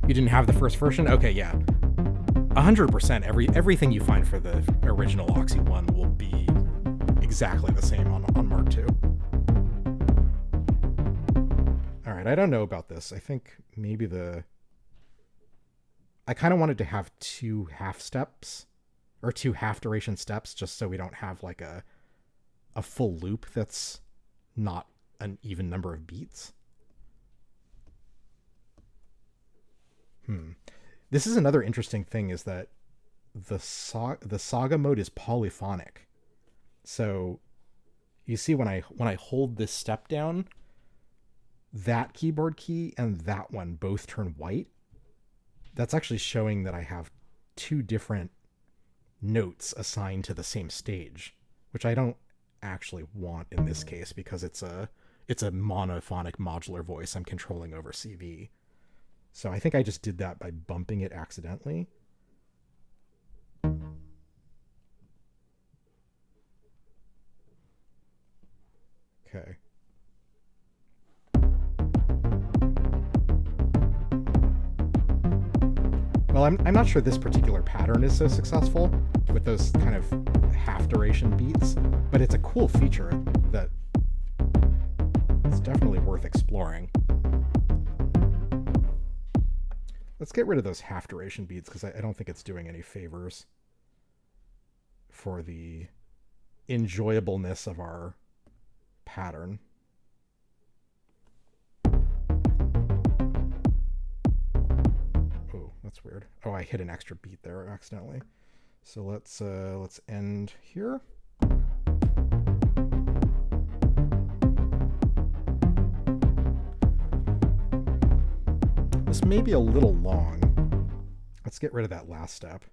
You didn't have the first version? Okay, yeah. 100%, everything you find for the original OXI One will be exactly the same on Mark II. Alright, I don't know about this. I think maybe I kind of wanted to have two half steps, or two half duration steps, just so we don't have like a full loop that's not an even number of beats. This is another interesting thing, is that the Saga mode is polyphonic. So you see when I hold this step down, that keyboard key and that one both turn white. That's actually showing that I have two different notes assigned to the same stage, which I don't actually want in this case because it's a monophonic modular voice I'm controlling over CV. So I think I just did that by bumping it accidentally. Okay. Well, I'm not sure this particular pattern is so successful with those kind of half duration beats, but it's a cool feature that it's definitely worth exploring. Let's get rid of those half duration beats because I don't think it's doing any favors for the enjoyableness of our pattern. Oh, that's weird. Oh, I hit an extra beat there accidentally. So let's end here. This may be a little long. Let's get rid of that last step.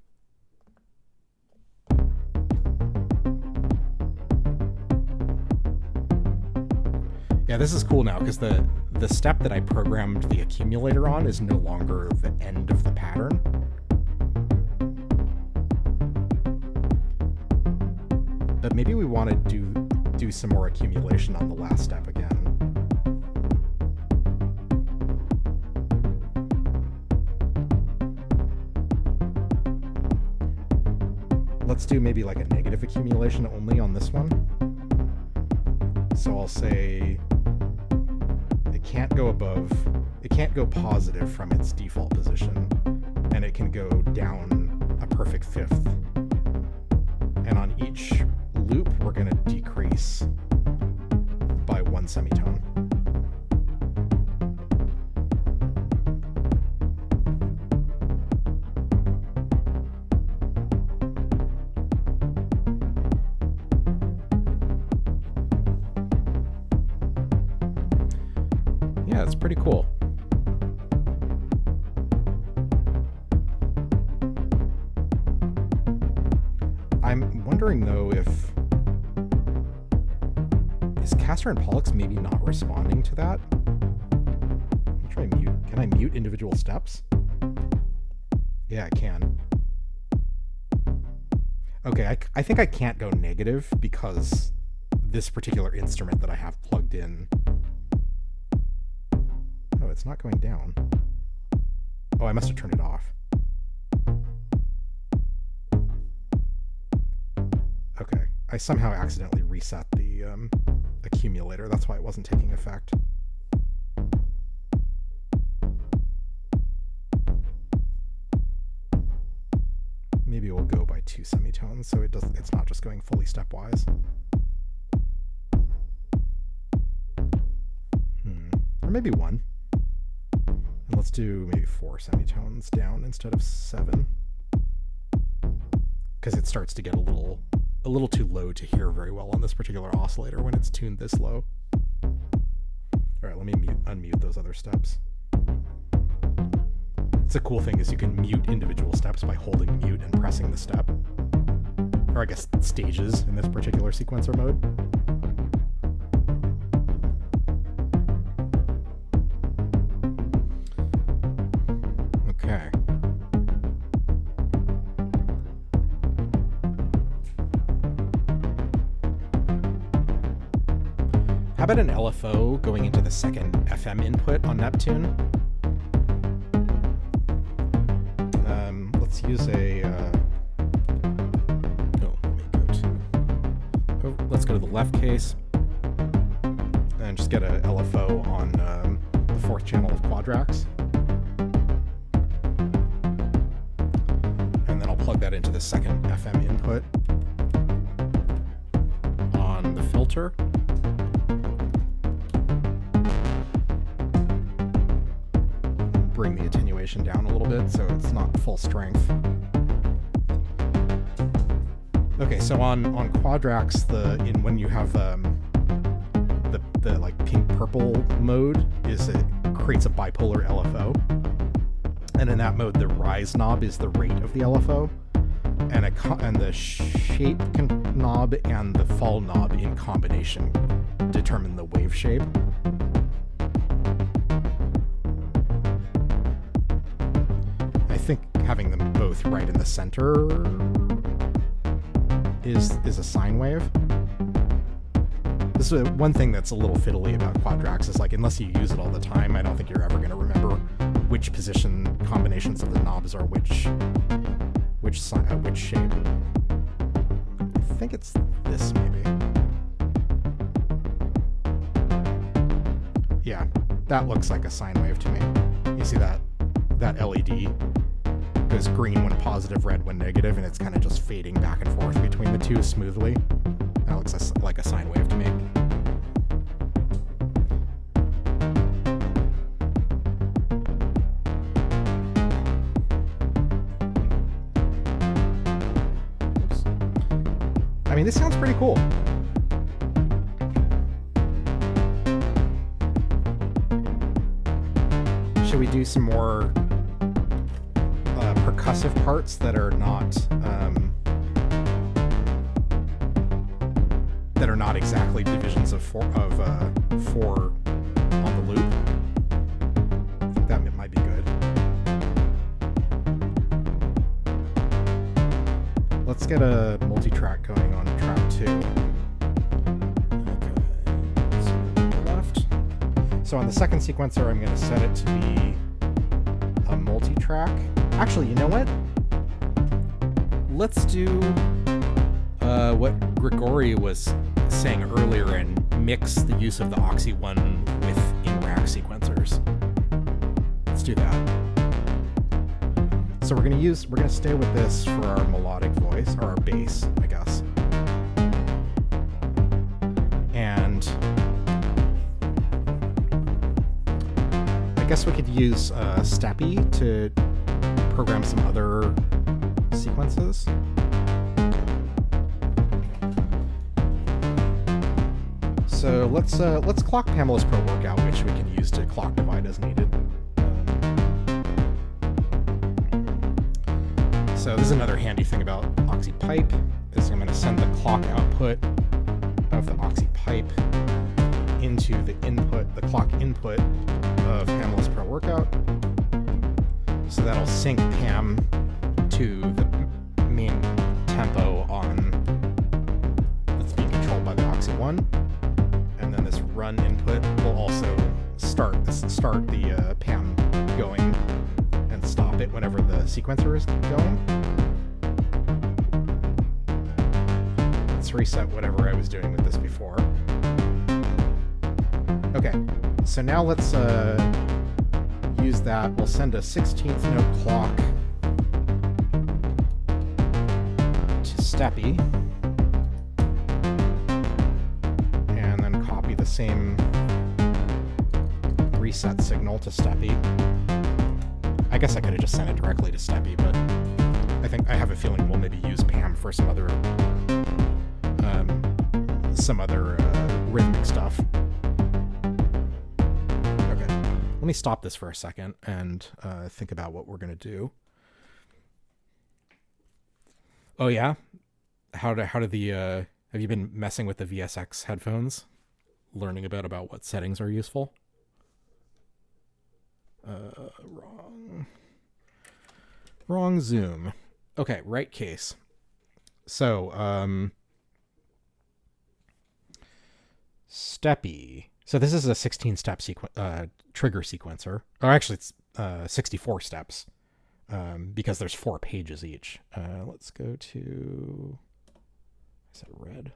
Yeah, this is cool now because the step that I programmed the accumulator on is no longer the end of the pattern. But maybe we want to do some more accumulation on the last step again. Let's do maybe like a negative accumulation only on this one. So I'll say it can't go positive from its default position, and it can go down a perfect fifth. And on each loop, we're going to decrease by one semitone. Yeah, it's pretty cool. I'm wondering though is Castor and Pollux maybe not responding to that? I'll try mute. Can I mute individual steps? Yeah, I can. Okay, I think I can't go negative because this particular instrument that I have plugged in. Oh, it's not going down. Oh, I must have turned it off. Okay, I somehow accidentally reset the accumulator. That's why it wasn't taking effect. Maybe we'll go by 2 semitones so it's not just going fully stepwise. Or maybe 1. And let's do maybe 4 semitones down instead of 7. Because it starts to get a little too low to hear very well on this particular oscillator when it's tuned this low. All right, let me unmute those other steps. It's a cool thing is you can mute individual steps by holding mute and pressing the step. Or I guess stages in this particular sequencer mode. Okay. How about an LFO going into the second FM input on Neptune? Let's use a... let's go to the left case and just get a LFO on the fourth channel of Quadrax. And then I'll plug that into the second FM input on the filter. Bring the attenuation down a little bit so it's not full strength. Okay, so on Quadrax, when you have the like pink purple mode, it creates a bipolar LFO, and in that mode the rise knob is the rate of the LFO, and the shape knob and the fall knob in combination determine the wave shape. I think having them both right in the center is a sine wave. This is one thing that's a little fiddly about Quadrax is like, unless you use it all the time, I don't think you're ever going to remember which position combinations of the knobs are which shape. I think it's this maybe. Yeah, that looks like a sine wave to me. You see that LED goes green when positive, red when negative, and it's kind of just fading back and forth between the two smoothly. That looks like a sine wave to me. Oops. I mean, this sounds pretty cool. Should we do some more percussive parts that are not exactly divisions of four on the loop? I think that might be good. Let's get a multi-track going on track 2. Okay, so left. So on the second sequencer, I'm going to set it to be a multi-track. Actually, you know what? Let's do what Grigori was saying earlier and mix the use of the OXI One with in-rack sequencers. Let's do that. So we're gonna stay with this for our melodic voice, or our bass, I guess. And I guess we could use Steppy to program some other sequences. So let's clock Pamela's Pro Workout, which we can use to clock divide as needed. So this is another handy thing about OXI Pipe, is I'm going to send the clock output of the OXI Pipe into the clock input of Pamela's Pro Workout. So that'll sync Pam to the main tempo that's being controlled by the OXI One. And then this run input will also start the Pam going and stop it whenever the sequencer is going. Let's reset whatever I was doing with this before. Okay, so now let's use that. We'll send a 16th note clock to Steppy, and then copy the same reset signal to Steppy. I guess I could have just sent it directly to Steppy, but I have a feeling we'll maybe use Pam for some other rhythmic stuff. let me stop this for a second and think about what we're going to do. Oh yeah? How did the, have you been messing with the VSX headphones? Learning about what settings are useful? Wrong zoom. Okay, right case. So, Steppy. So this is a 16-step trigger sequencer. Or actually, it's 64 steps because there's 4 pages each. Let's go to... Is that red?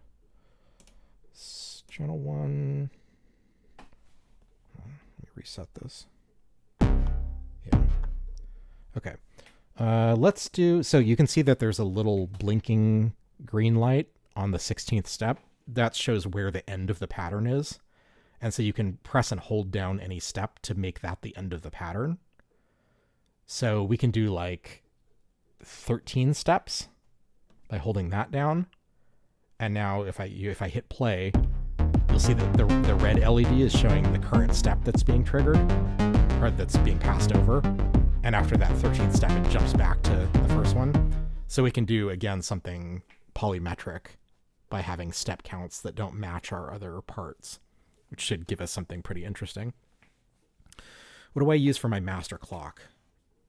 Channel 1. Let me reset this. Yeah. Okay. Let's do... So you can see that there's a little blinking green light on the 16th step. That shows where the end of the pattern is. And so you can press and hold down any step to make that the end of the pattern. So we can do like 13 steps by holding that down. And now if I hit play, you'll see that the red LED is showing the current step that's being triggered, or that's being passed over. And after that 13th step, it jumps back to the first one. So we can do, again, something polymetric by having step counts that don't match our other parts, which should give us something pretty interesting. What do I use for my master clock?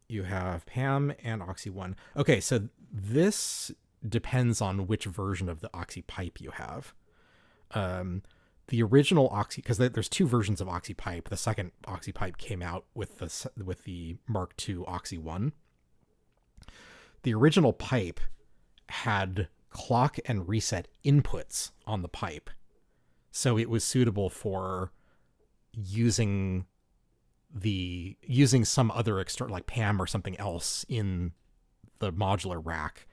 You have PAM and OXI One. Okay, so this depends on which version of the OXI pipe you have. The original OXI, because there's 2 versions of OXI pipe. The second OXI pipe came out with the Mark II OXI One. The original pipe had clock and reset inputs on the pipe, so it was suitable for using some other external, like PAM or something else, in the modular rack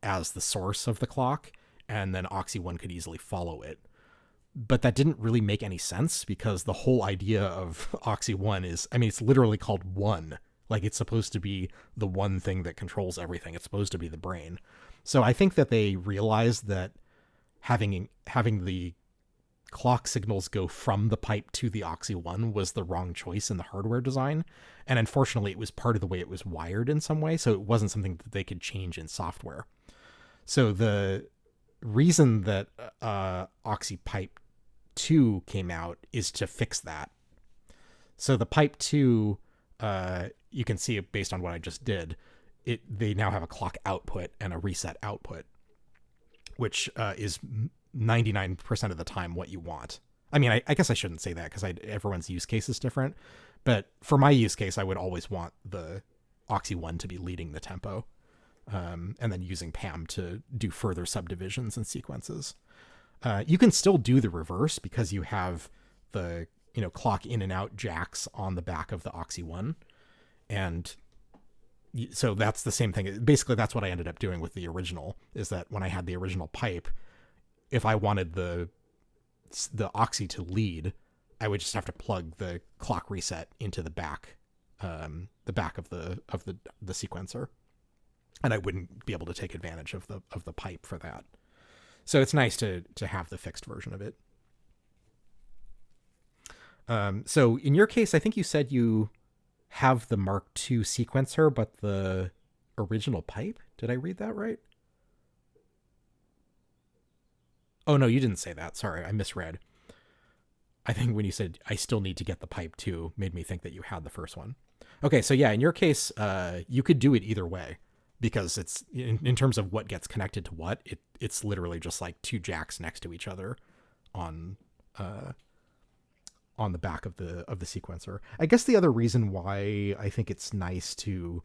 as the source of the clock, and then OXI One could easily follow it. But that didn't really make any sense, because the whole idea of OXI One is, I mean, it's literally called One. Like, it's supposed to be the one thing that controls everything. It's supposed to be the brain. So I think that they realized that having the clock signals go from the pipe to the OXI One was the wrong choice in the hardware design. And unfortunately, it was part of the way it was wired in some way, so it wasn't something that they could change in software. So the reason that OXI Pipe 2 came out is to fix that. So the Pipe 2, you can see it based on what I just did. They now have a clock output and a reset output, which is 99% of the time what you want. I mean, I guess I shouldn't say that, because everyone's use case is different. But for my use case, I would always want the OXI One to be leading the tempo, and then using PAM to do further subdivisions and sequences. You can still do the reverse, because you have the clock in and out jacks on the back of the OXI One. And so that's the same thing. Basically, that's what I ended up doing with the original, is that when I had the original pipe, if I wanted the OXI to lead, I would just have to plug the clock reset into the back of the sequencer, and I wouldn't be able to take advantage of the pipe for that. So it's nice to have the fixed version of it. So in your case, I think you said you have the Mark II sequencer, but the original pipe? Did I read that right? Oh, no, you didn't say that. Sorry, I misread. I think when you said, I still need to get the pipe too, made me think that you had the first one. Okay, so yeah, in your case, you could do it either way, because it's, in terms of what gets connected to what, it's literally just like 2 jacks next to each other on the back of the sequencer. I guess the other reason why I think it's nice to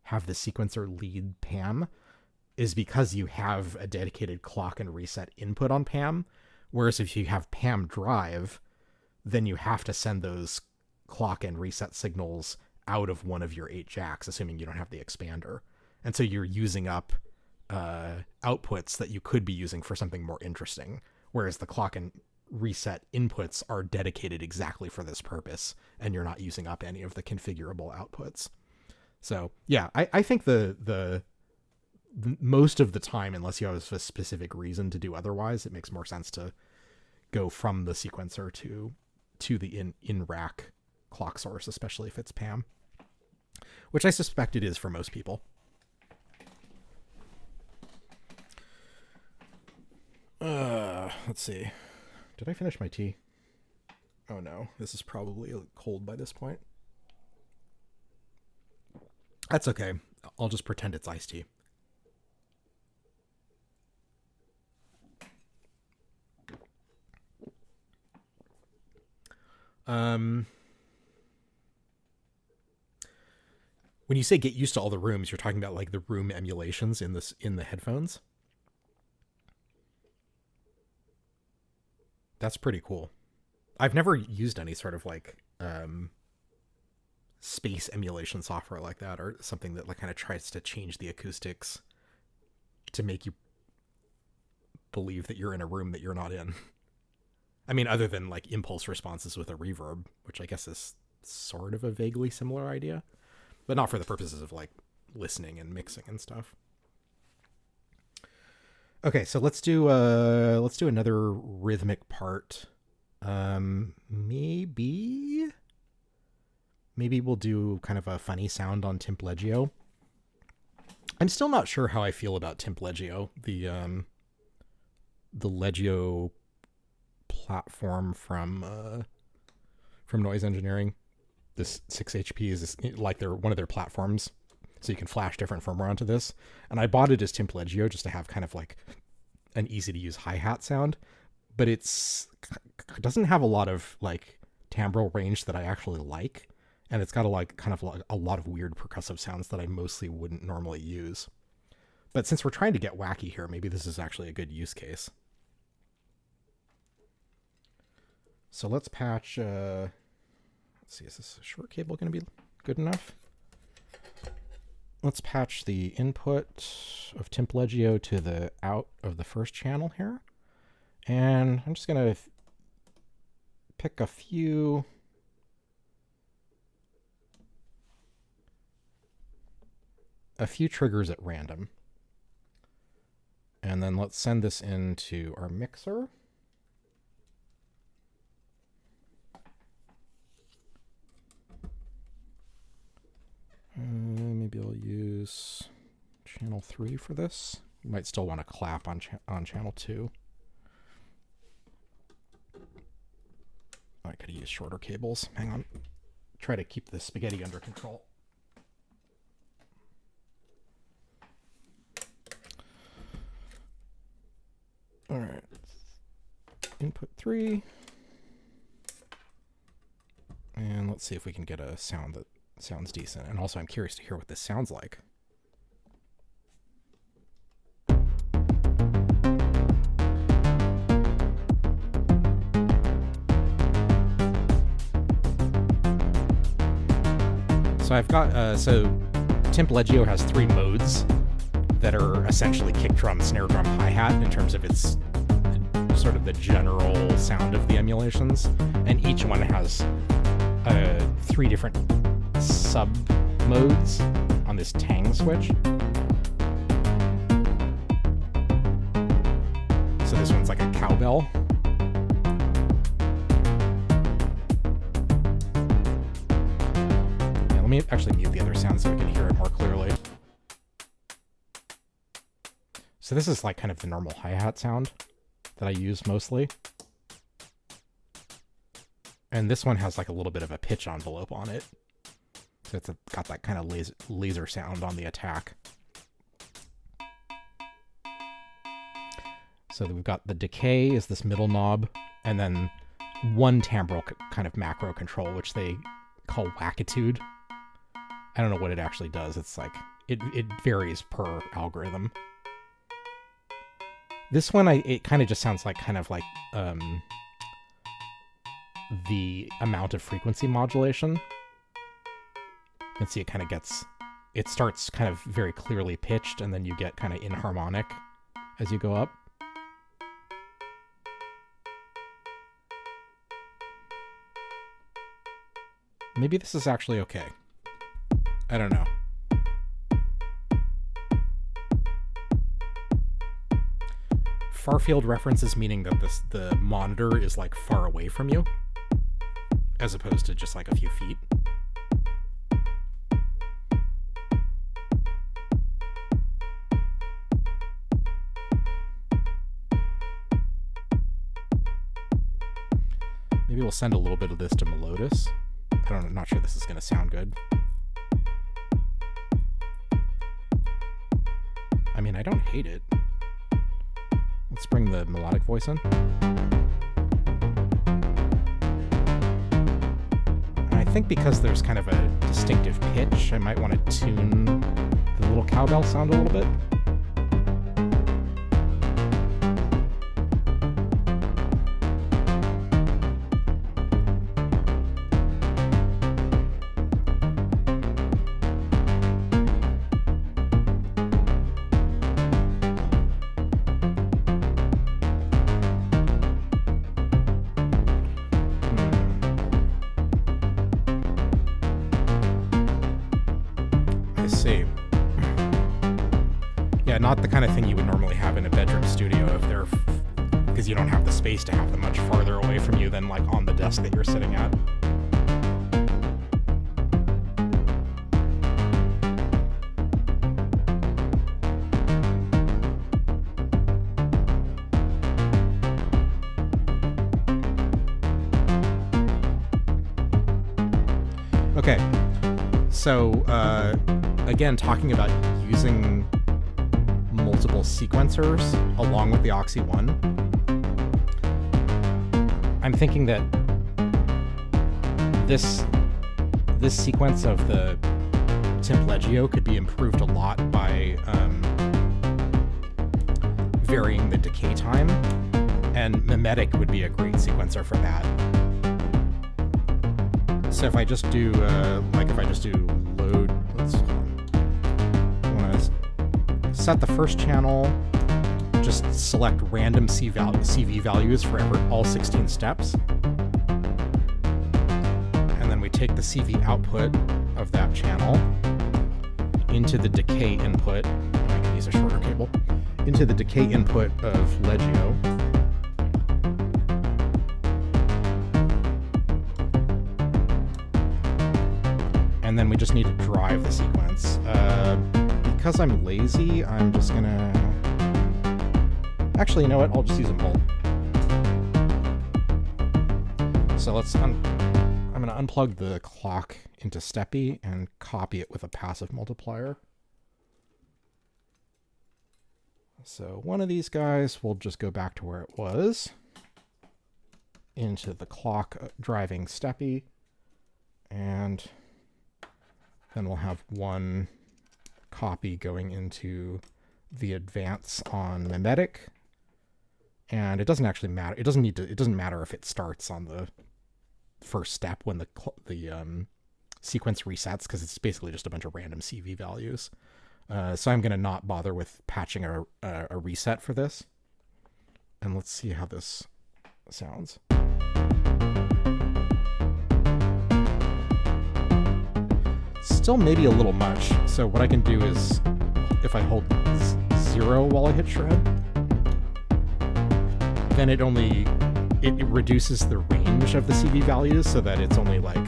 have the sequencer lead PAM is because you have a dedicated clock and reset input on PAM, whereas if you have PAM drive, then you have to send those clock and reset signals out of one of your 8 jacks, assuming you don't have the expander. And so you're using up outputs that you could be using for something more interesting, whereas the clock and reset inputs are dedicated exactly for this purpose, and you're not using up any of the configurable outputs. So yeah, I think the most of the time, unless you have a specific reason to do otherwise, it makes more sense to go from the sequencer to the in rack clock source, especially if it's PAM, which I suspect it is for most people. Let's see. Did I finish my tea? Oh no, this is probably cold by this point. That's okay. I'll just pretend it's iced tea. When you say get used to all the rooms, you're talking about like the room emulations in the headphones. That's pretty cool. I've never used any sort of like space emulation software like that, or something that like kind of tries to change the acoustics to make you believe that you're in a room that you're not in. I mean, other than like impulse responses with a reverb, which I guess is sort of a vaguely similar idea, but not for the purposes of like listening and mixing and stuff. Okay, so let's do another rhythmic part. Maybe we'll do kind of a funny sound on Timpleggio. I'm still not sure how I feel about Timpleggio, the Leggio platform from Noise Engineering. This 6HP is like one of their platforms, so you can flash different firmware onto this. And I bought it as Timpleggio just to have kind of like an easy to use hi-hat sound, but it doesn't have a lot of like timbral range that I actually like, and it's got a lot of weird percussive sounds that I mostly wouldn't normally use. But since we're trying to get wacky here, maybe this is actually a good use case. So let's patch, let's see, is this short cable going to be good enough? Let's patch the input of Timpleggio to the out of the first channel here. And I'm just going to pick a few triggers at random. And then let's send this into our mixer. Maybe I'll use channel 3 for this. You might still want to clap on channel 2. I could use shorter cables. Hang on. Try to keep the spaghetti under control. All right. Input 3. And let's see if we can get a sound that sounds decent. And also I'm curious to hear what this sounds like. So I've got, Timpleggio has 3 modes that are essentially kick drum, snare drum, hi-hat in terms of its sort of the general sound of the emulations. And each one has 3 different sub modes on this tang switch. So this one's like a cowbell. Yeah, let me actually mute the other sound so we can hear it more clearly. So this is like kind of the normal hi-hat sound that I use mostly. And this one has like a little bit of a pitch envelope on it. So it's got that kind of laser sound on the attack. So we've got the decay is this middle knob, and then one timbral kind of macro control, which they call wackitude. I don't know what it actually does. It's like, it varies per algorithm. This one, it kind of just sounds like the amount of frequency modulation. You can see it starts kind of very clearly pitched, and then you get kind of inharmonic as you go up. Maybe this is actually okay. I don't know. Far field references meaning that the monitor is like far away from you. as opposed to just like a few feet. Maybe we'll send a little bit of this to Melodis. I'm not sure this is going to sound good. I mean, I don't hate it. Let's bring the melodic voice in. And I think because there's kind of a distinctive pitch, I might want to tune the little cowbell sound a little bit. Not the kind of thing you would normally have in a bedroom studio because you don't have the space to have them much farther away from you than like on the desk that you're sitting at. Okay, so again, talking about using multiple sequencers along with the OXI One, I'm thinking that this sequence of the Timpleggio could be improved a lot by varying the decay time, and Mimetic would be a great sequencer for that. So if I just do load, set the first channel, just select random CV values for all 16 steps. And then we take the CV output of that channel into the decay input. I can use a shorter cable. Into the decay input of Leggio. And then we just need to drive the sequence. Because I'm lazy, I'm just gonna... Actually, you know what? I'll just use a mul. So I'm gonna unplug the clock into Steppy and copy it with a passive multiplier. So one of these guys will just go back to where it was, into the clock driving Steppy, and then we'll have one copy going into the advance on Mimetic, and it doesn't actually matter. It doesn't matter if it starts on the first step when the sequence resets, because it's basically just a bunch of random CV values. So I'm going to not bother with patching a reset for this, and let's see how this sounds. Still maybe a little much. So what I can do is, if I hold 0 while I hit shred, then it reduces the range of the CV values so that it's only like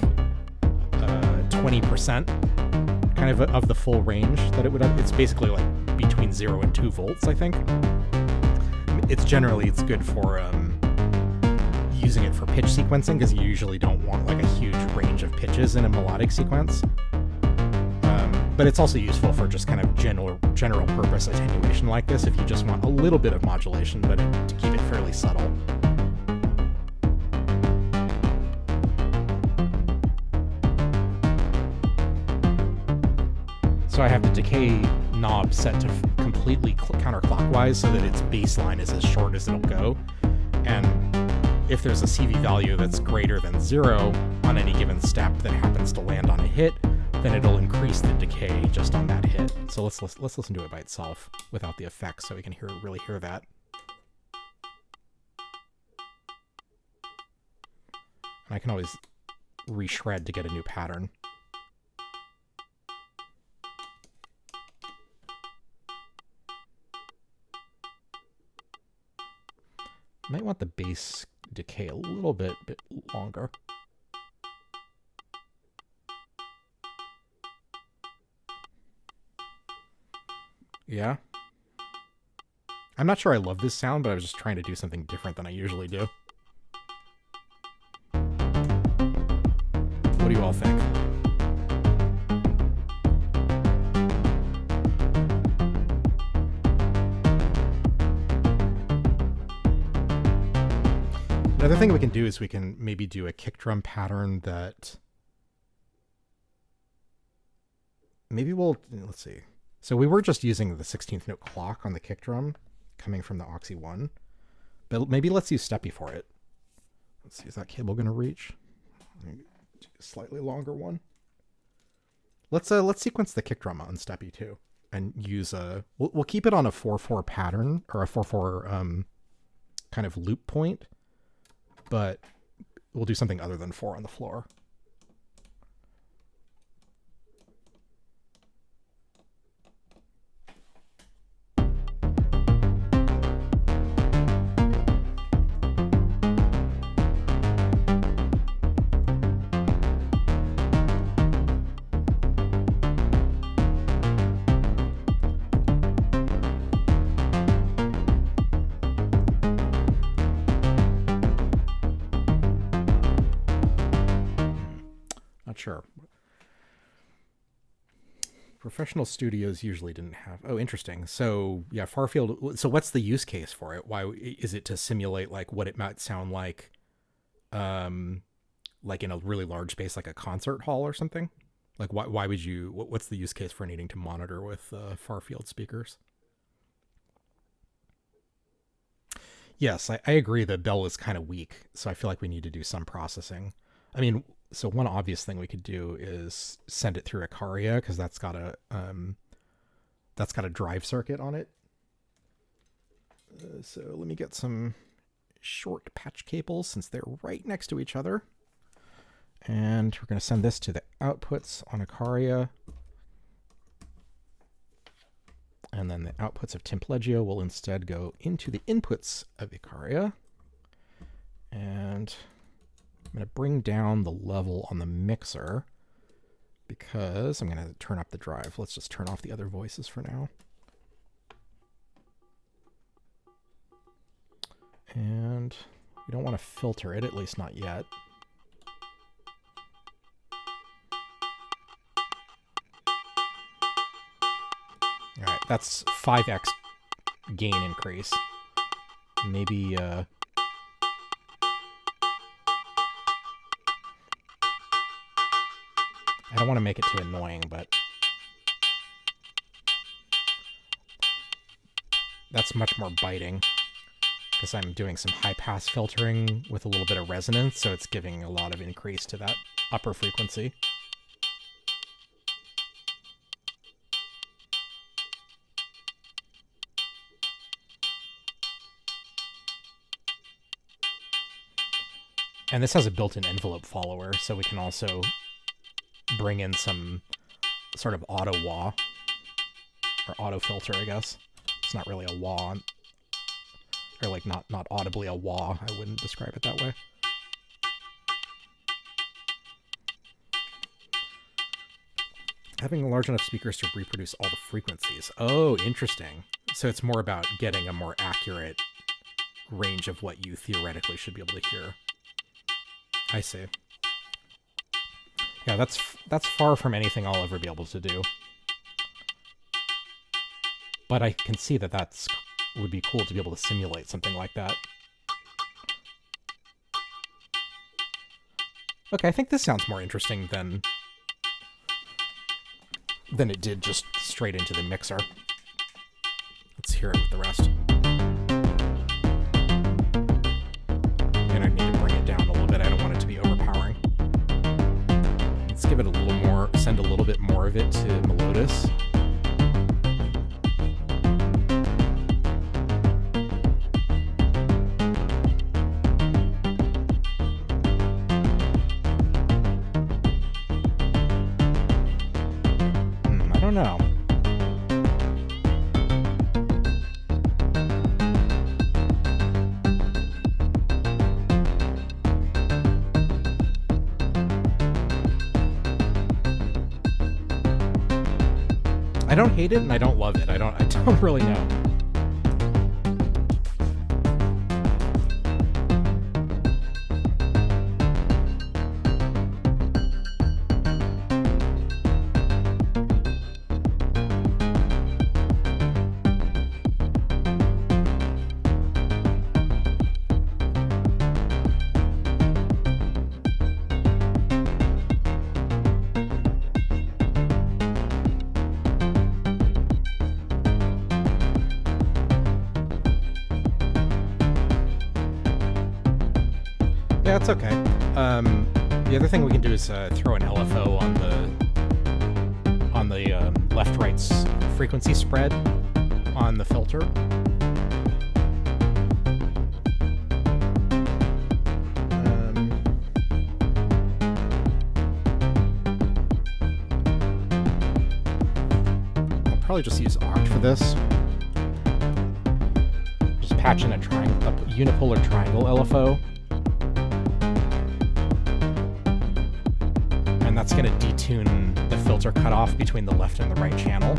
20% kind of the full range that it would have. It's basically like between 0 and 2 volts, I think. It's good for using it for pitch sequencing, because you usually don't want like a huge range of pitches in a melodic sequence. But it's also useful for just kind of general purpose attenuation like this, if you just want a little bit of modulation, but to keep it fairly subtle. So I have the decay knob set to completely counterclockwise so that its baseline is as short as it'll go. And if there's a CV value that's greater than 0 on any given step that happens to land on a hit, then it'll increase the decay just on that hit. So let's listen to it by itself without the effects, so we can really hear that. And I can always reshred to get a new pattern. Might want the bass decay a little bit longer. Yeah. I'm not sure I love this sound, but I was just trying to do something different than I usually do. What do you all think? Another thing we can do is we can maybe do a kick drum pattern that maybe let's see. So we were just using the 16th note clock on the kick drum coming from the OXI One, but maybe let's use Steppy for it. Let's see, is that cable going to reach? Do a slightly longer one. Let's sequence the kick drum on Steppy too, and use we'll keep it on a 4/4 pattern or a 4/4 kind of loop point. But we'll do something other than 4 on the floor. Sure. Professional studios usually didn't have. Oh, interesting. So yeah, Farfield. So what's the use case for it? Why is it to simulate like what it might sound like in a really large space, like a concert hall or something? Like why would you? What's the use case for needing to monitor with Farfield speakers? Yes, I agree. The bell is kind of weak, so I feel like we need to do some processing. I mean, so one obvious thing we could do is send it through Icaria because that's got a drive circuit on it. So let me get some short patch cables since they're right next to each other, and we're going to send this to the outputs on Icaria, and then the outputs of Timplegio will instead go into the inputs of Icaria, and I'm going to bring down the level on the mixer because I'm going to turn up the drive. Let's just turn off the other voices for now. And we don't want to filter it, at least not yet. All right, that's 5x gain increase. Maybe I don't want to make it too annoying, but that's much more biting because I'm doing some high pass filtering with a little bit of resonance, so it's giving a lot of increase to that upper frequency. And this has a built-in envelope follower, so we can also bring in some sort of auto wah or auto filter, I guess. It's not really a wah, or like not audibly a wah. I wouldn't describe it that way. Having large enough speakers to reproduce all the frequencies. Oh, interesting. So it's more about getting a more accurate range of what you theoretically should be able to hear. I see. Yeah, that's far from anything I'll ever be able to do. But I can see that would be cool to be able to simulate something like that. Okay, I think this sounds more interesting than it did just straight into the mixer. Let's hear it with the rest. And I need to bring it down a little bit. I don't want it to be overpowering. Let's give it a little more, send a little bit more of it to Melodis. I don't know. I don't hate it and I don't love it. I don't really know. Yeah, it's okay. The other thing we can do is throw an LFO on the left-right frequency spread on the filter. I'll probably just use Oct for this. Just patch in a unipolar triangle LFO. And that's going to detune the filter cutoff between the left and the right channel.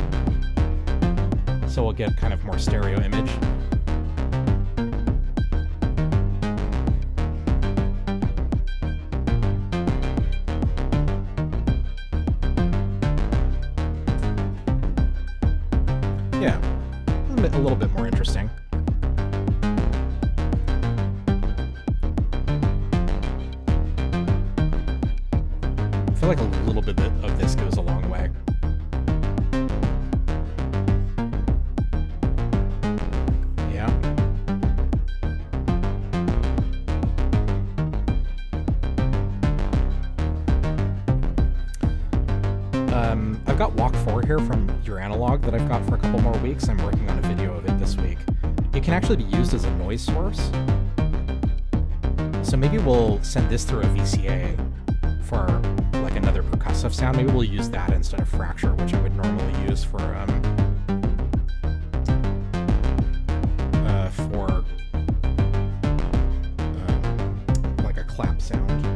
So we'll get kind of more stereo image. Yeah, a little bit more interesting. I feel like a little bit of this goes a long way. Yeah. I've got Walk 4 here from Your Analog that I've got for a couple more weeks. I'm working on a video of it this week. It can actually be used as a noise source. So maybe we'll send this through a VCA for like another percussive sound. Maybe we'll use that instead of Fracture, which I would normally use for like a clap sound.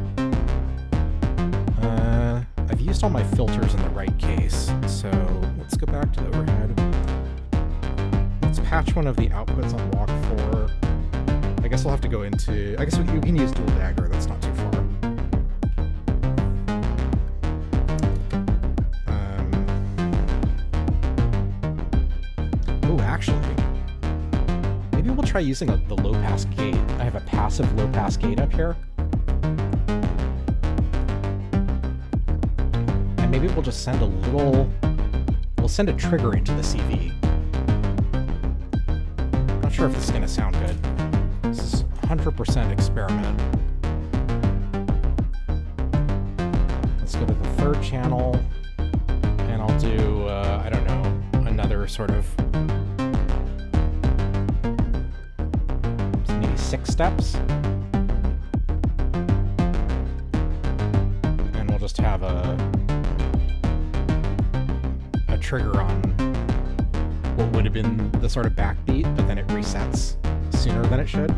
I've used all my filters in the right case, so let's go back to the overhead. Let's patch one of the outputs on Walk 4. I guess we'll have to go into... I guess you can use Dual Dagger, that's not too far. Actually, maybe we'll try using the low-pass gate. I have a passive low-pass gate up here. And maybe we'll just send we'll send a trigger into the CV. Not sure if this is going to sound good. This is 100% experiment. Let's go to the third channel, and I'll do, I don't know, another sort of 6 steps, and we'll just have a trigger on what would have been the sort of backbeat, but then it resets sooner than it should.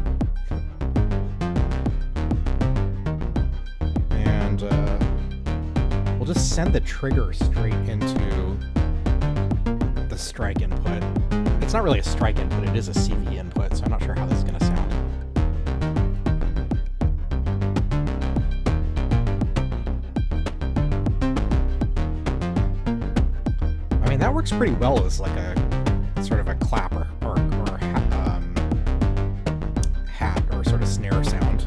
And we'll just send the trigger straight into the strike input. It's not really a strike input, it is a CV input, so I'm not sure how this is going to sound. That works pretty well as like a sort of a clap or hat or sort of snare sound.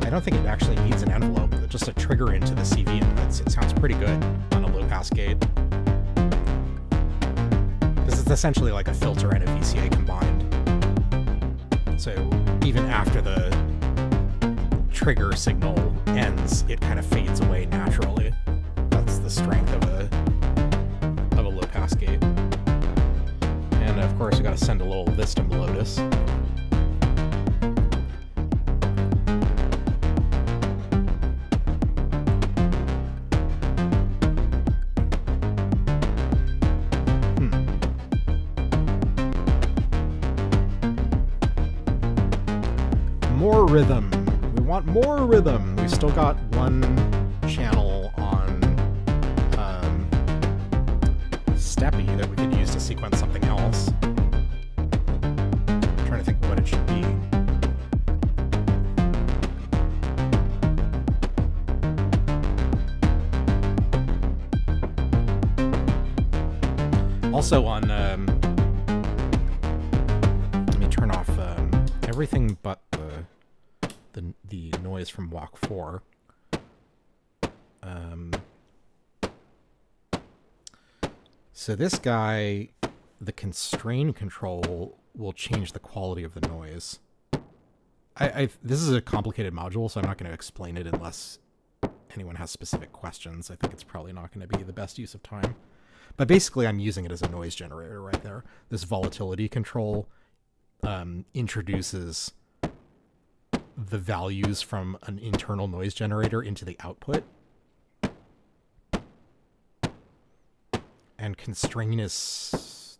I don't think it actually needs an envelope, but just a trigger into the CV inputs. It sounds pretty good on a low-pass gate. Because it's essentially like a filter and a VCA combined. So even after the trigger signal ends, it kind of fades away naturally. The strength of a low-pass gate. And of course we got to send a little Listum Lotus. More rhythm. We want more rhythm. We still got one channel on steppy that we could use to sequence something else. I'm trying to think what it should be. Also on, let me turn off everything but the noise from walk 4. So this guy, the constrain control will change the quality of the noise. This is a complicated module, so I'm not going to explain it unless anyone has specific questions. I think it's probably not going to be the best use of time. But basically, I'm using it as a noise generator right there. This volatility control introduces the values from an internal noise generator into the output. And constrain is,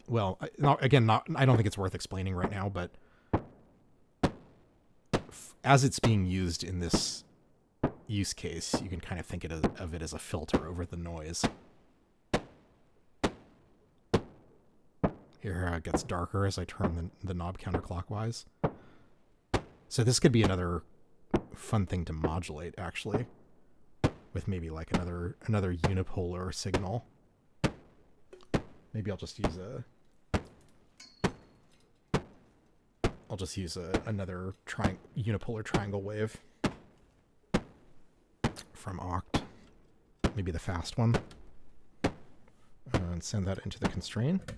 well, I don't think it's worth explaining right now, but as it's being used in this use case, you can kind of think of it as a filter over the noise. Here it gets darker as I turn the knob counterclockwise. So this could be another fun thing to modulate, actually, with maybe like another unipolar signal. Maybe I'll just use another unipolar triangle wave from Oct, maybe the fast one, and send that into the constraint.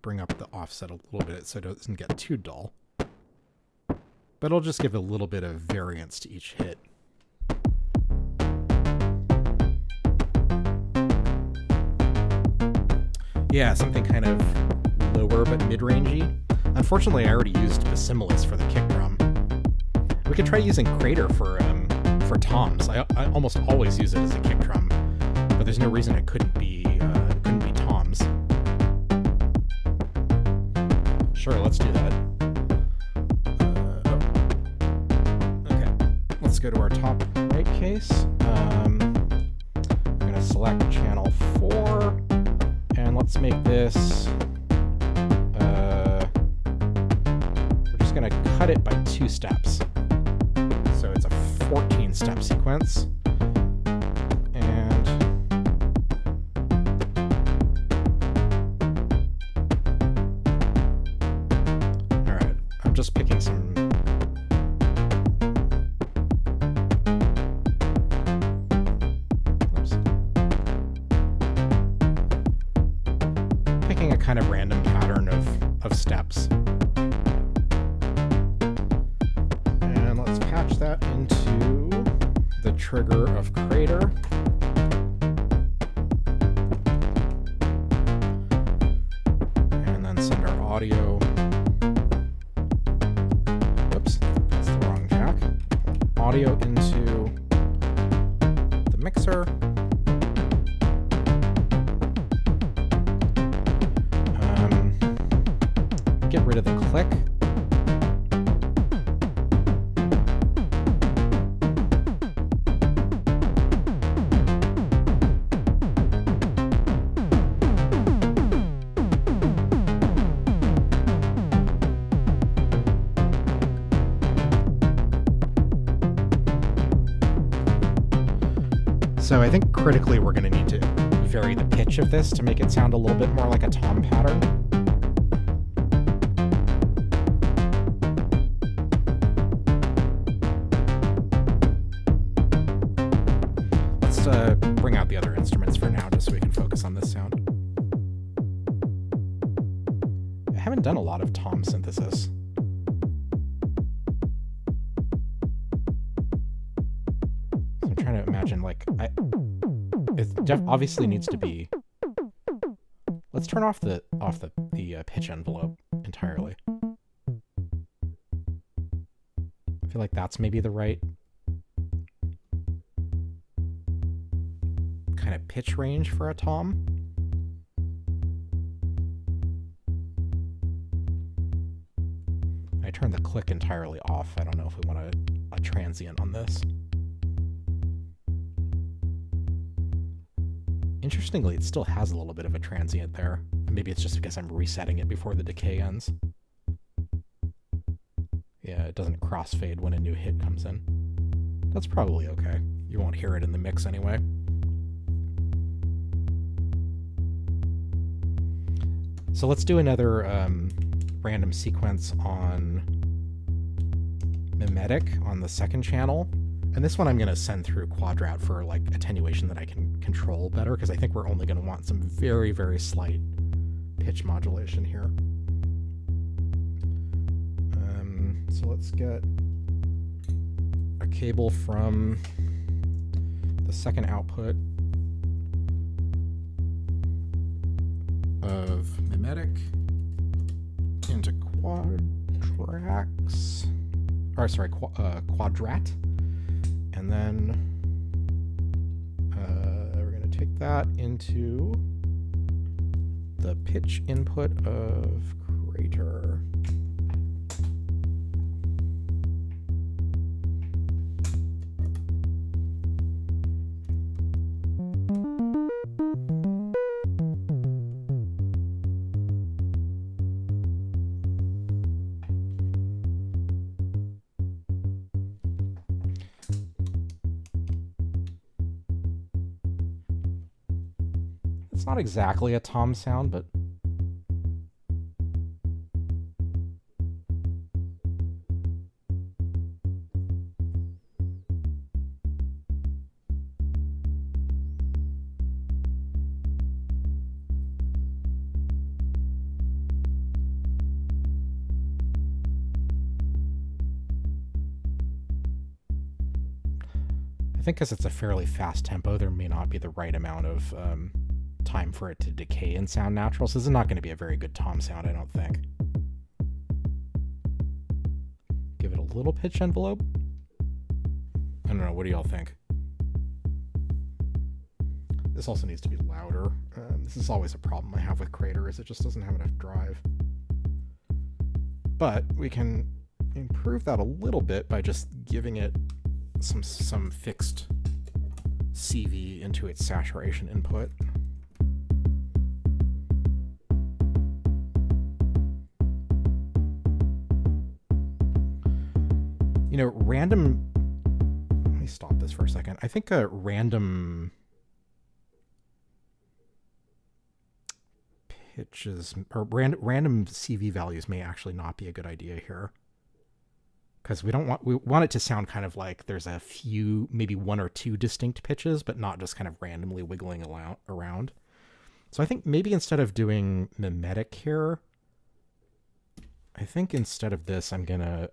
Bring up the offset a little bit so it doesn't get too dull. But it'll just give a little bit of variance to each hit. Yeah, something kind of lower but mid-rangey. Unfortunately, I already used Bassimilus for the kick drum. We could try using Crater for toms. I almost always use it as a kick drum, but there's no reason it couldn't be toms. Sure, let's do that. Okay, let's go to our top right case. I'm going to select channel 4, and let's make this, we're just going to cut it by 2 steps. So it's a 14-step sequence. Just picking some picking a kind of random pattern of steps. And let's patch that into the trigger of Crater. And then send our audio. Audio into the mixer. Get rid of the click. So I think critically we're going to need to vary the pitch of this to make it sound a little bit more like a tom pattern. Let's bring out the other instruments for now just so we can focus on this sound. I haven't done a lot of tom synthesis. Trying to imagine, like, it obviously needs to be. Let's turn off the pitch envelope entirely. I feel like that's maybe the right kind of pitch range for a tom. turn the click entirely off. I don't know if we want a transient on this. Interestingly, it still has a little bit of a transient there. Maybe it's just because I'm resetting it before the decay ends. Yeah, it doesn't crossfade when a new hit comes in. That's probably okay. You won't hear it in the mix anyway. So let's do another random sequence on mimetic on the second channel. And this one I'm going to send through Quadrat for like attenuation that I can control better, because I think we're only going to want some very, very slight pitch modulation here. So let's get a cable from the second output of mimetic into Quadrax, or sorry, Quadrat, and then we're going to take that into the pitch input of Crater. It's not exactly a tom sound, but I think because it's a fairly fast tempo, there may not be the right amount of time for it to decay and sound natural, so this is not going to be a very good tom sound, I don't think. Give it a little pitch envelope. I don't know, what do y'all think? This also needs to be louder. This is always a problem I have with Crater, is it just doesn't have enough drive. But we can improve that a little bit by just giving it some fixed CV into its saturation input. You know, random... Let me stop this for a second. I think a random pitches, or random CV values may actually not be a good idea here. Because we want it to sound kind of like there's a few, maybe one or two distinct pitches, but not just kind of randomly wiggling around. So I think maybe instead of doing mimetic here, I think instead of this, I'm gonna...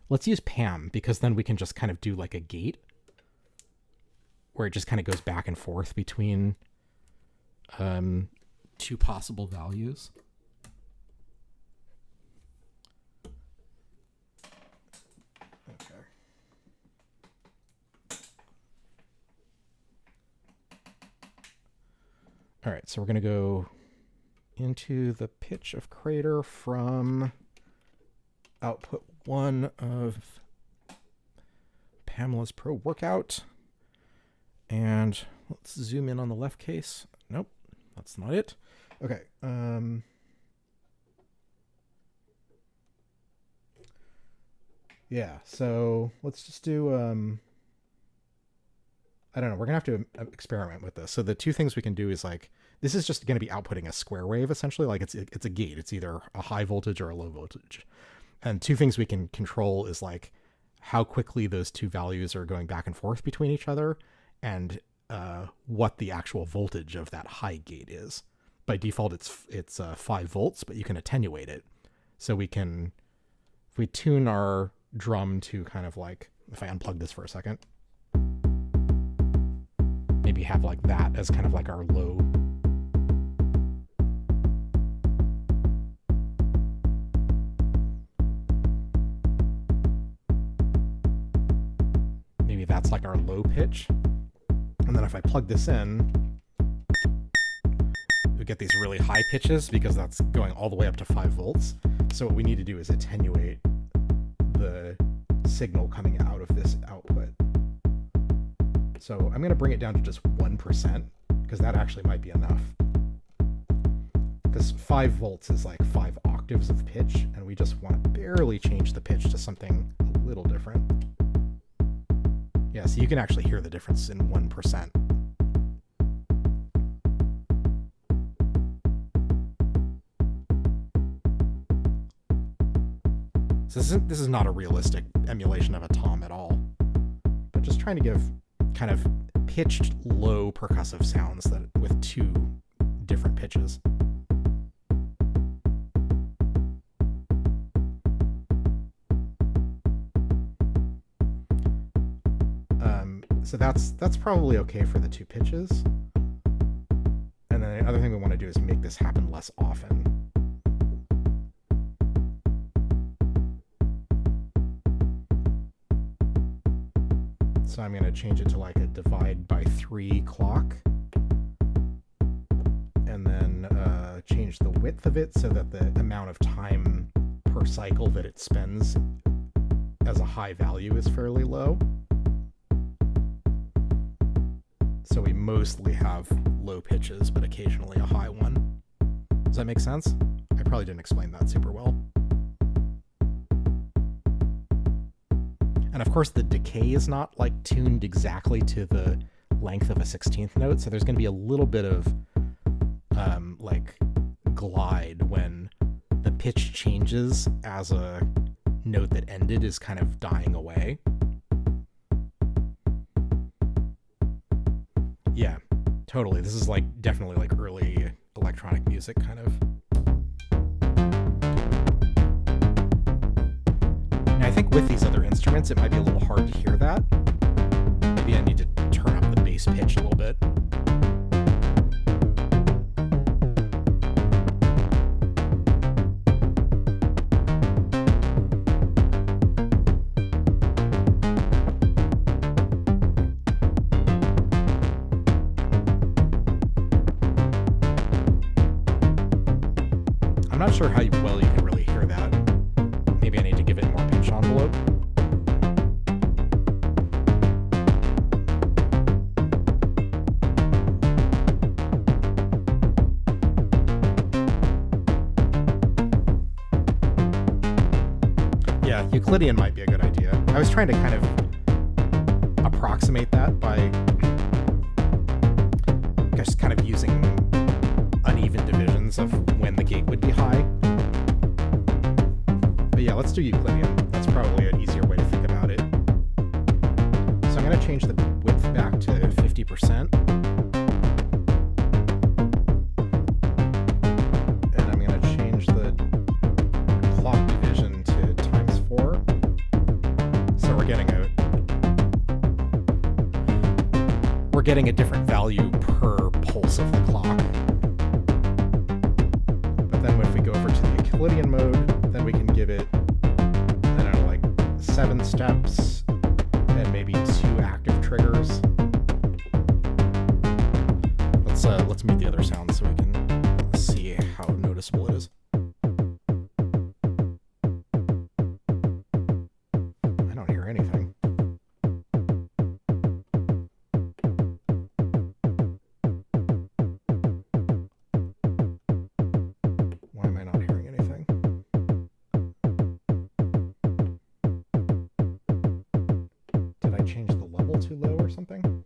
let's use Pam, because then we can just kind of do like a gate where it just kind of goes back and forth between two possible values. Okay. All right, so we're going to go into the pitch of Crater from output 1 of Pamela's Pro Workout. And let's zoom in on the left case. Nope, that's not it. Okay. Yeah, so let's just do, I don't know, we're going to have to experiment with this. So the two things we can do is like, this is just going to be outputting a square wave, essentially. Like it's a gate. It's either a high voltage or a low voltage. And two things we can control is like how quickly those two values are going back and forth between each other, and what the actual voltage of that high gate is. By default, it's 5 volts, but you can attenuate it. So we can, if we tune our drum to kind of like, if I unplug this for a second, maybe have like that as kind of like our low. Maybe that's like our low pitch. And then if I plug this in, we get these really high pitches because that's going all the way up to 5 volts. So what we need to do is attenuate the signal coming out of this output. So I'm going to bring it down to just 1% because that actually might be enough. Because 5 volts is like 5 octaves of pitch, and we just want to barely change the pitch to something a little different. Yeah, so you can actually hear the difference in 1%. So this is not a realistic emulation of a tom at all, but just trying to give kind of pitched low percussive sounds that with 2 different pitches. So that's probably okay for the 2 pitches. And then the other thing we want to do is make this happen less often. So I'm going to change it to like a divide by 3 clock. And then change the width of it so that the amount of time per cycle that it spends as a high value is fairly low. So we mostly have low pitches, but occasionally a high one. Does that make sense? I probably didn't explain that super well. And of course the decay is not like tuned exactly to the length of a 16th note, so there's going to be a little bit of like glide when the pitch changes as a note that ended is kind of dying away. Yeah, totally. This is like definitely like early electronic music kind of. Now I think with these other instruments it might be a little hard to hear that. Maybe I need to turn up the bass pitch a little bit. I'm not sure how well you can really hear that. Maybe I need to give it more pitch envelope. Yeah, Euclidean might be a good idea. I was trying to kind of approximate that by just kind of using uneven divisions of when the gate would be high. But yeah, let's do Euclidean. That's probably an easier way to think about it. So I'm going to change the width back to 50%. And I'm going to change the clock division to ×4. So we're getting a different value per pulse of the clock. Then if we go over to the Euclidean mode, then we can give it, I don't know, like 7 steps and maybe 2 active triggers. Let's mute the other sounds so we can see how noticeable it is. I don't hear anything. Why am I not hearing anything? Did I change the level too low or something?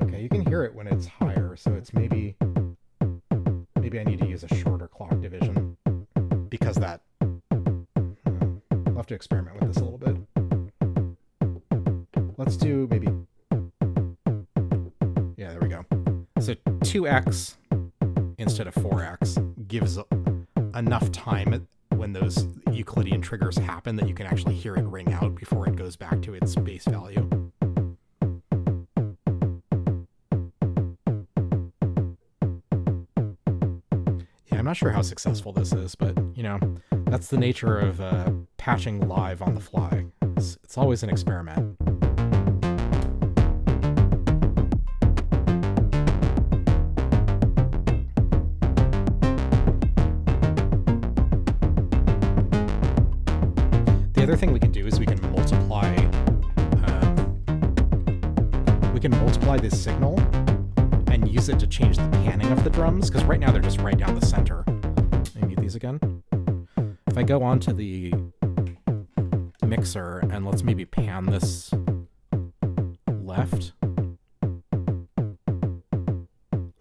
Okay, you can hear it when it's higher, so it's maybe I need to use a shorter clock division because that. I'll have to experiment with this a little bit. Let's do maybe. Yeah, there we go. So 2x instead of 4x gives enough time when those Euclidean triggers happen that you can actually hear it ring out before it goes back to its base value. Yeah, I'm not sure how successful this is, but you know, That's the nature of patching live on the fly. It's always an experiment. The other thing we can do is we can multiply this signal and use it to change the panning of the drums, because right now they're just right down the center. Let me mute these again. If I go onto the mixer and let's maybe pan this left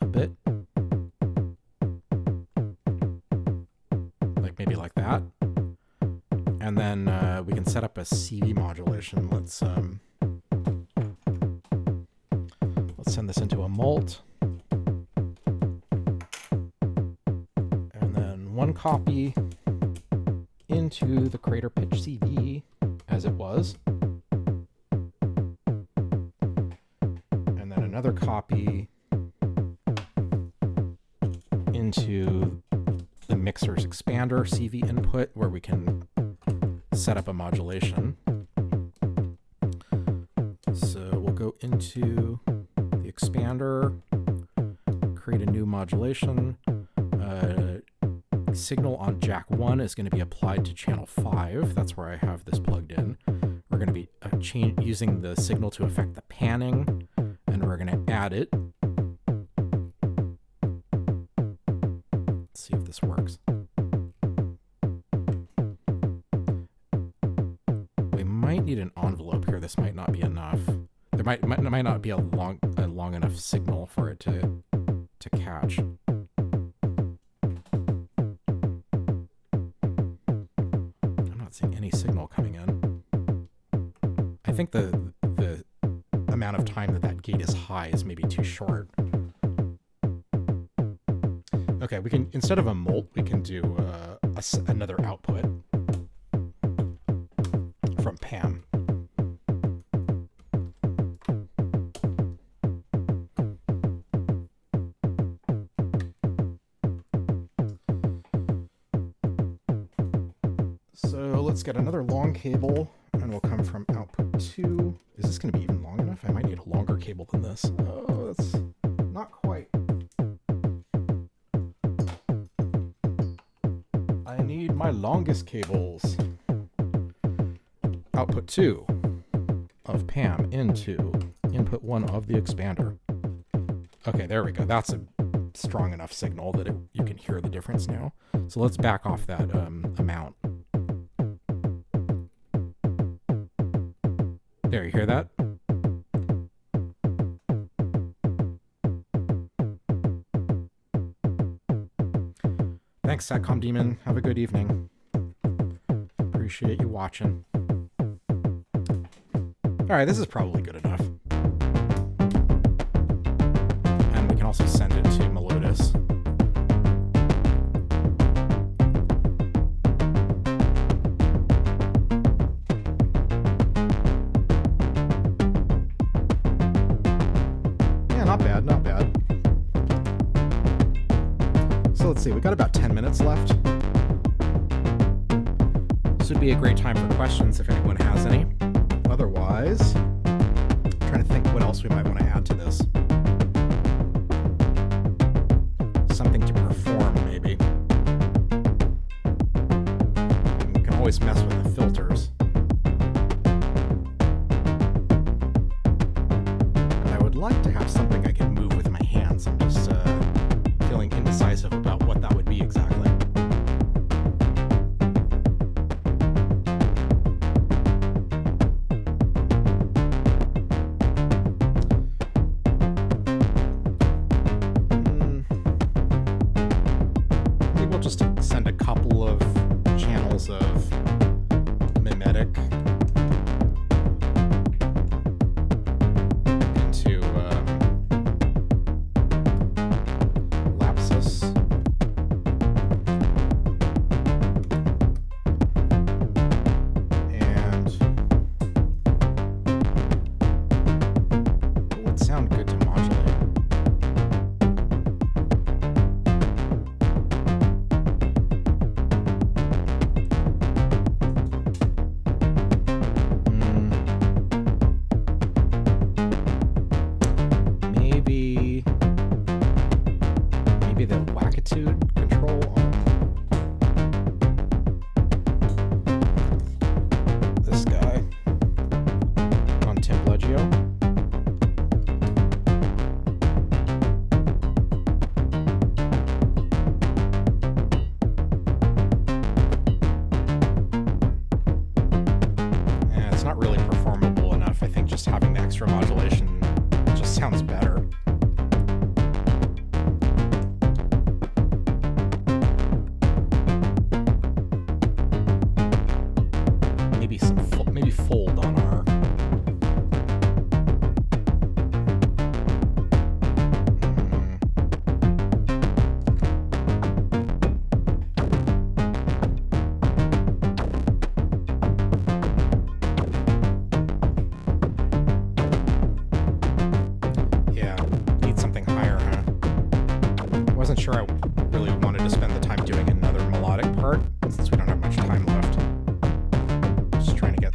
a bit, like maybe like that, and then we can set up a CV modulation. Let's send this into a mult, and then one copy into the crater pitch CV as it was, and then another copy into the mixer's expander CV input, where we can set up a modulation. So we'll go into the expander, create a new modulation. Signal on jack 1 is going to be applied to channel 5. That's where I have this plugged in. We're going to be using the signal to affect the panning, and we're going to add it. Let's see if this works. We might need an envelope here. This might not be enough. There might not be a long enough signal for it to catch. Seeing any signal coming in. I think the amount of time that gate is high is maybe too short. Okay, we can, instead of a mult, we can do another output from PAM. Let's get another long cable, and we'll come from output 2. Is this going to be even long enough? I might need a longer cable than this. Oh, that's not quite. I need my longest cables. Output 2 of PAM into input 1 of the expander. Okay, there we go. That's a strong enough signal that you can hear the difference now. So let's back off that amount. There, you hear that? Thanks, Satcom Demon. Have a good evening. Appreciate you watching. Alright, this is probably good enough. And we can also send it to Melodis. Not bad. So let's see, we got about 10 minutes left. This would be a great time for questions if anyone has any. Otherwise, I'm trying to think what else we might want to add to this. Something to perform, maybe. We can always mess with the filters. But I would like to have something I can move with my hands. I'm just feeling indecisive about what that would be exactly. Maybe we'll just send a couple of channels of amplitude control on this guy, on Timpleggio. And it's not really performable enough. I think just having the extra modulation just sounds better. Maybe fold on our yeah, need something higher, huh? Wasn't sure I really wanted to spend the time doing another melodic part since we don't have much time left. Just trying to get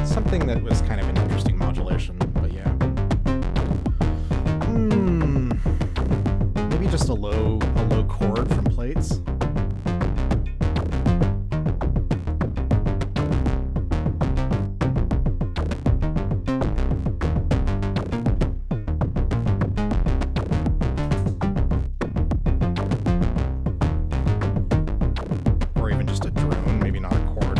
something that was kind of an interesting modulation, but yeah. Maybe just a low chord from plates. Or even just a drone, maybe not a chord.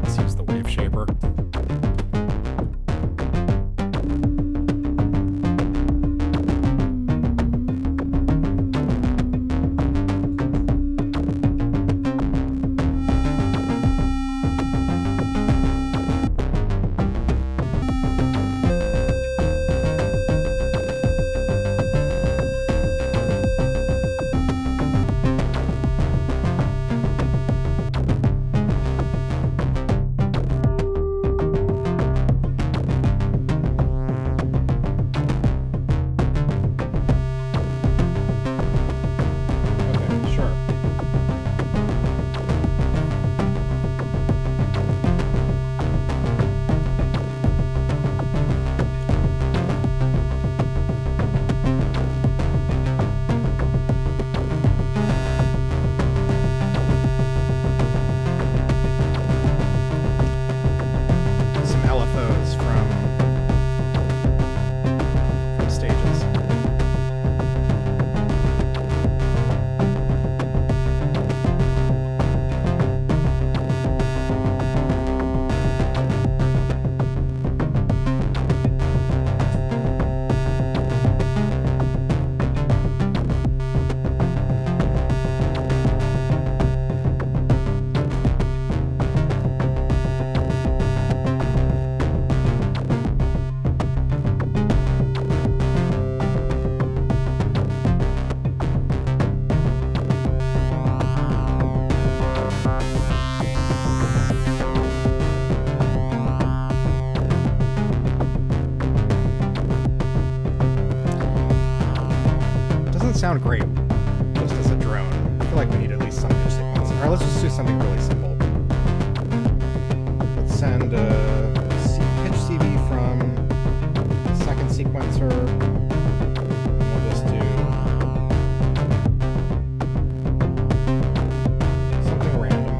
Let's use the wave shaper. Sound great just as a drone. I feel like we need at least some pitch sequence. Alright, let's just do something really simple. Let's send a pitch CV from second sequencer. We'll just do something random.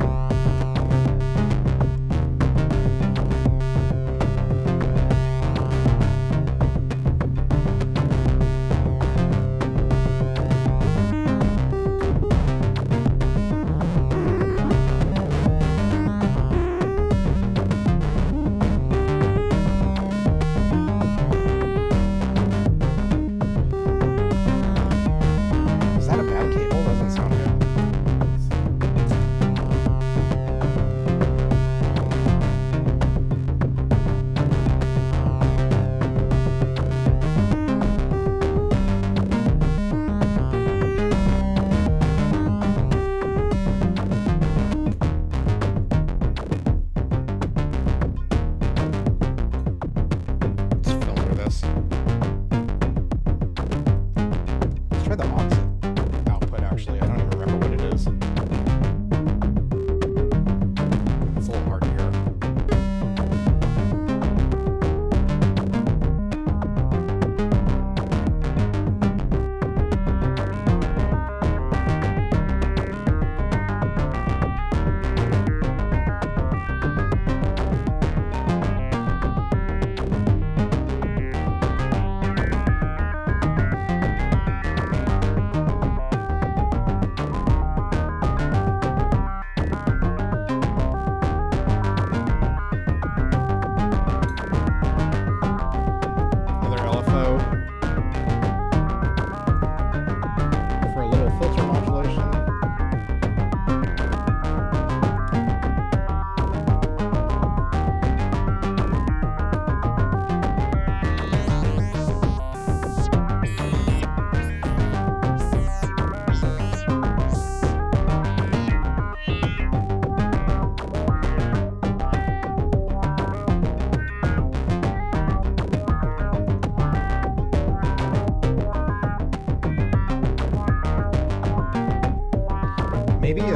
Maybe a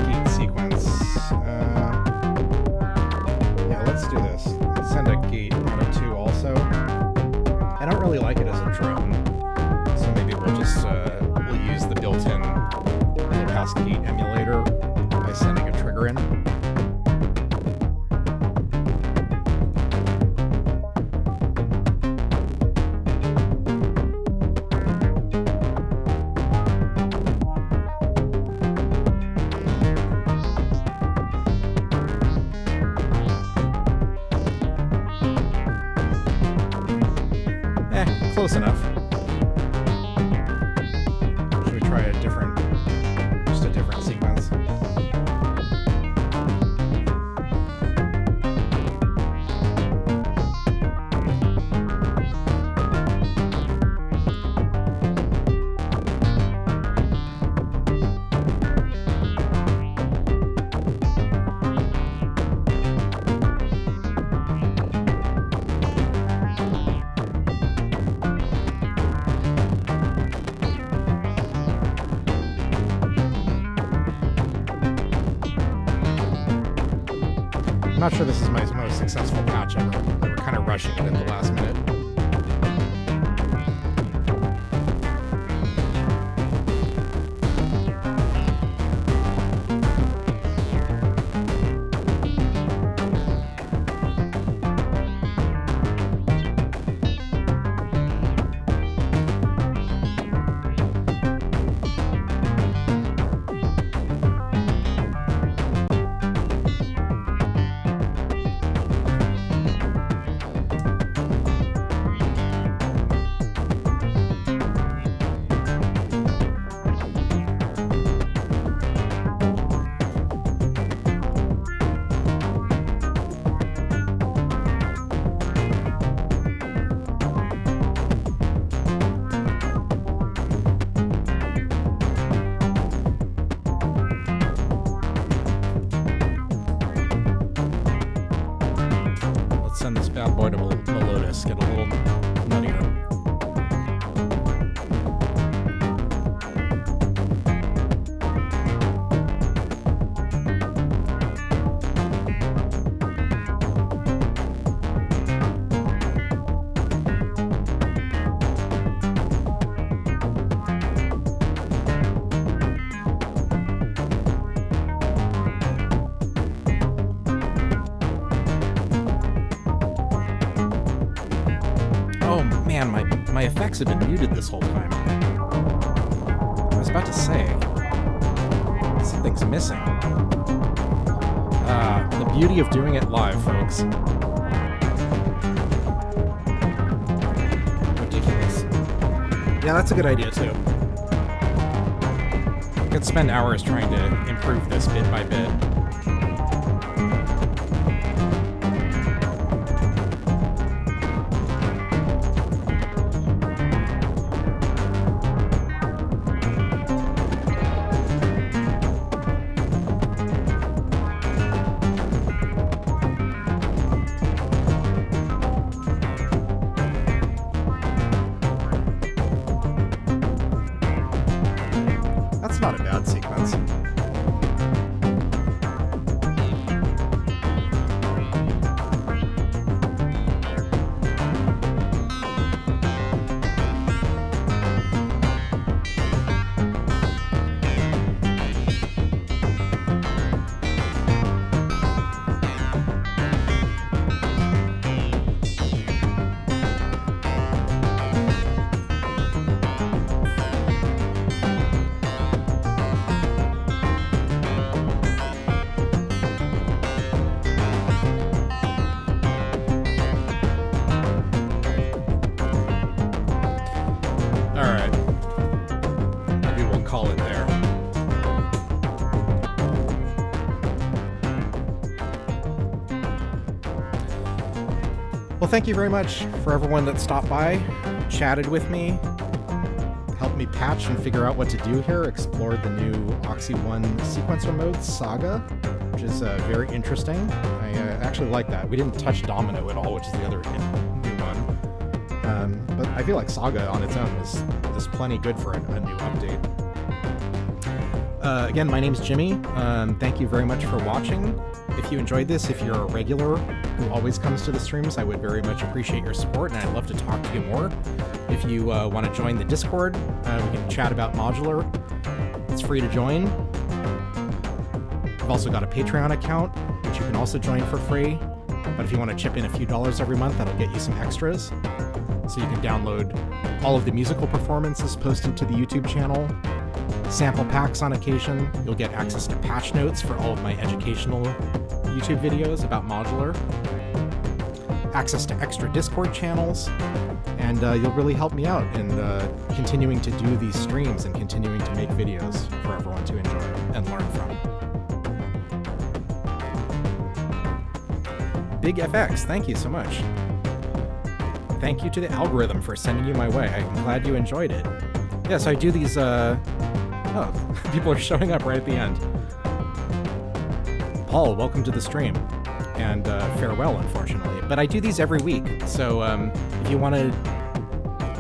gate sequence. Yeah, let's do this. Let's send a gate on a 2 also. I don't really like it as a drone, so maybe we'll just we'll use the built-in low-pass gate emulator by sending a trigger in. Close enough. Should we try just a different sequence? I'm not sure this is my most successful patch ever. They were kind of rushing it at the last minute. Send this bad boy to Melodus, get a little nuttier. Man, my effects have been muted this whole time. I was about to say, something's missing. The beauty of doing it live, folks. Ridiculous. Yeah, that's a good idea, too. I could spend hours trying to improve this bit by bit. That's not a bad sequence. Well, thank you very much for everyone that stopped by, chatted with me, helped me patch and figure out what to do here, explored the new OXI One sequencer mode, Saga, which is very interesting. I actually like that. We didn't touch Domino at all, which is the other new one. But I feel like Saga on its own is plenty good for a new update. Again, my name's Jimmy. Thank you very much for watching. If you enjoyed this, if you're a regular who always comes to the streams, I would very much appreciate your support, and I'd love to talk to you more. If you want to join the Discord, we can chat about modular. It's free to join. I've also got a Patreon account, which you can also join for free. But if you want to chip in a few dollars every month, that'll get you some extras. So you can download all of the musical performances posted to the YouTube channel, sample packs on occasion. You'll get access to patch notes for all of my educational YouTube videos about modular, access to extra Discord channels, and you'll really help me out in continuing to do these streams and continuing to make videos for everyone to enjoy and learn from. Big FX, thank you so much. Thank you to the algorithm for sending you my way. I'm glad you enjoyed it. Yeah, so I do these, oh, people are showing up right at the end. Paul, welcome to the stream. And farewell, unfortunately. But I do these every week, so if you want to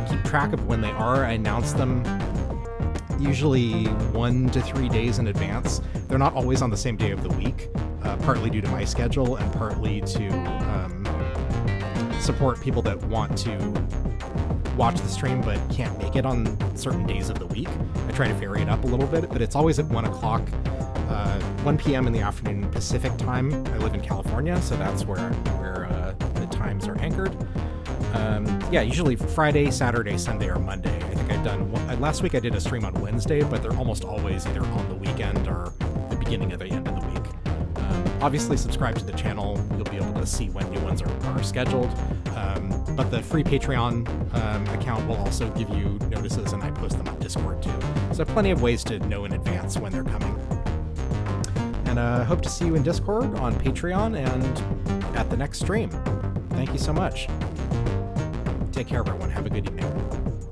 keep track of when they are, I announce them usually 1 to 3 days in advance. They're not always on the same day of the week, partly due to my schedule and partly to support people that want to watch the stream but can't make it on certain days of the week. I try to vary it up a little bit, but it's always at 1 o'clock, 1 p.m. in the afternoon Pacific time. I live in California, so that's where the times are anchored. Yeah, usually Friday, Saturday, Sunday, or Monday. I think I've done last week I did a stream on Wednesday, but they're almost always either on the weekend or the beginning of the end of the week. Obviously, subscribe to the channel. You'll be able to see when new ones are scheduled. But the free Patreon account will also give you notices, and I post them on Discord too. So plenty of ways to know in advance when they're coming. And hope to see you in Discord, on Patreon, and at the next stream. Thank you so much. Take care, everyone. Have a good evening.